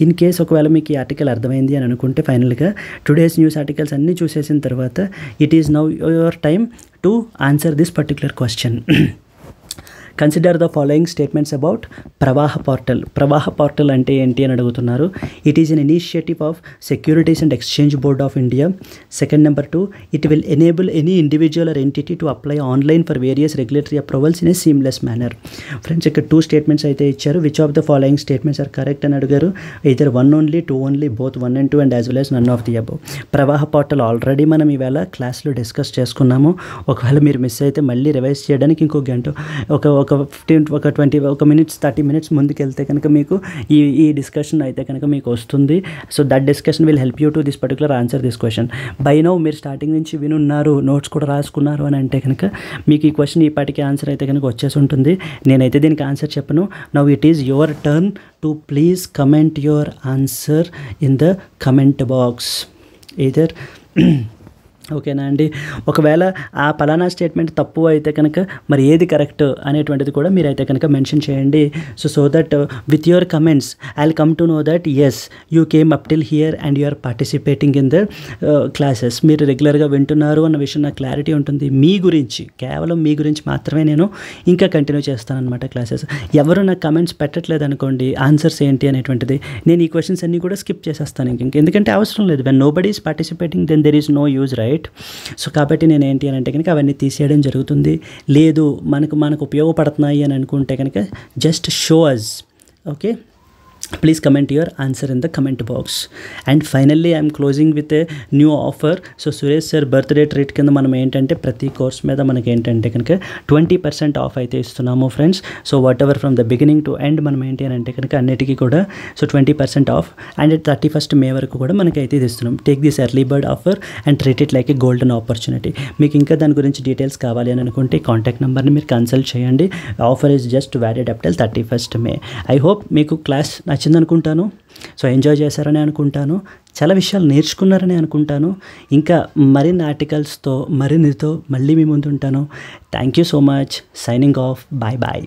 ఇన్ కేస్ ఒకవేళ మీకు ఈ ఆర్టికల్ అర్థమైంది అని అనుకుంటే ఫైనల్గా టుడేస్ న్యూస్ ఆర్టికల్స్ అన్నీ చూసేసిన తర్వాత it is now your time to answer this particular question. Consider the following statements about Pravaah portal. Pravaah portal అంటే ఏంటి అని అడుగుతున్నారు. It is an initiative of Securities and Exchange Board of India. Second number 2, it will enable any individual or entity to apply online for various regulatory approvals in a seamless manner. Friends ఇక్కడ 2 statements అయితే ఇచ్చారు. Which of the following statements are correct అని అడిగారు. Either 1 only, 2 only, both 1 and 2 and as well as none of the above. Pravaah portal already మనం ఈవేళ క్లాస్లో discuss చేసుకున్నాము. ఒకవేళ మీరు మిస్ అయితే మళ్ళీ రివైజ్ చేయడానికి ఇంకో గంట ఒక ఒక 20 మినిట్స్ 30 మినిట్స్ ముందుకెళ్తే కనుక మీకు ఈ డిస్కషన్ అయితే కనుక మీకు వస్తుంది. So that discussion will help you to this particular answer this question. By now మీరు స్టార్టింగ్ నుంచి వినున్నారు, నోట్స్ కూడా రాసుకున్నారు అని అంటే కనుక మీకు ఈ క్వశ్చన్ ఈ పాటికి ఆన్సర్ అయితే కనుక వచ్చేసి ఉంటుంది. నేనైతే దీనికి ఆన్సర్ చెప్పను. Now it is your turn to please comment your answer in the comment box either. ఓకేనా అండి. ఒకవేళ ఆ పలానా స్టేట్మెంట్ తప్పు అయితే కనుక మరి ఏది కరెక్ట్ అనేటువంటిది కూడా మీరైతే కనుక మెన్షన్ చేయండి. So that with your comments I will come to know that as you came up till here and you are participating in the classes. మీరు రెగ్యులర్గా వింటున్నారు అన్న విషయం నాకు క్లారిటీ ఉంటుంది. మీ గురించి, కేవలం మీ గురించి మాత్రమే నేను ఇంకా కంటిన్యూ చేస్తానన్నమాట క్లాసెస్. ఎవరు నాకు కమెంట్స్ పెట్టట్లేదు అనుకోండి ఆన్సర్స్ ఏంటి అనేటువంటిది, నేను ఈ క్వశ్చన్స్ అన్నీ కూడా స్కిప్ చేసేస్తాను. ఎందుకంటే అవసరం లేదు. When nobody is participating then there is no use, right? So కాబట్టి నేను ఏంటి అని అంటే కనుక అవన్నీ తీసేయడం జరుగుతుంది. లేదు మనకు ఉపయోగపడుతున్నాయి అని అనుకుంటే కనుక just show us. Okay, please comment your answer in the comment box. And finally I'm closing with a new offer. So Suresh sir birthday treat కింద మనం ఏంటంటే ప్రతి కోర్స్ మీద మనకి ఏంటంటే కనుక 20% ఆఫ్ అయితే ఇస్తున్నాము friends. So what ever from the beginning to end మనం ఏంటి అని అంటే కనుక అన్నిటికీ కూడా so 20% of and 31st May వరకు కూడా మనకైతే ఇది ఇస్తున్నాం. Take this early bird offer and treat it like a golden opportunity. మీకు ఇంకా దాని గురించి డీటెయిల్స్ కావాలి అని అనుకుంటే కాంటాక్ట్ నెంబర్ని మీరు కన్సల్ట్ చేయండి. Offer is just valid up till 31st May. I hope మీకు క్లాస్ నచ్చింది అనుకుంటాను. సో ఎంజాయ్ చేశారని అనుకుంటాను, చాలా విషయాలు నేర్చుకున్నారని అనుకుంటాను. ఇంకా మరిన్ని ఆర్టికల్స్తో మరిన్నితో మళ్ళీ మీ ముందు ఉంటాను. Thank you so much. Signing off. Bye bye.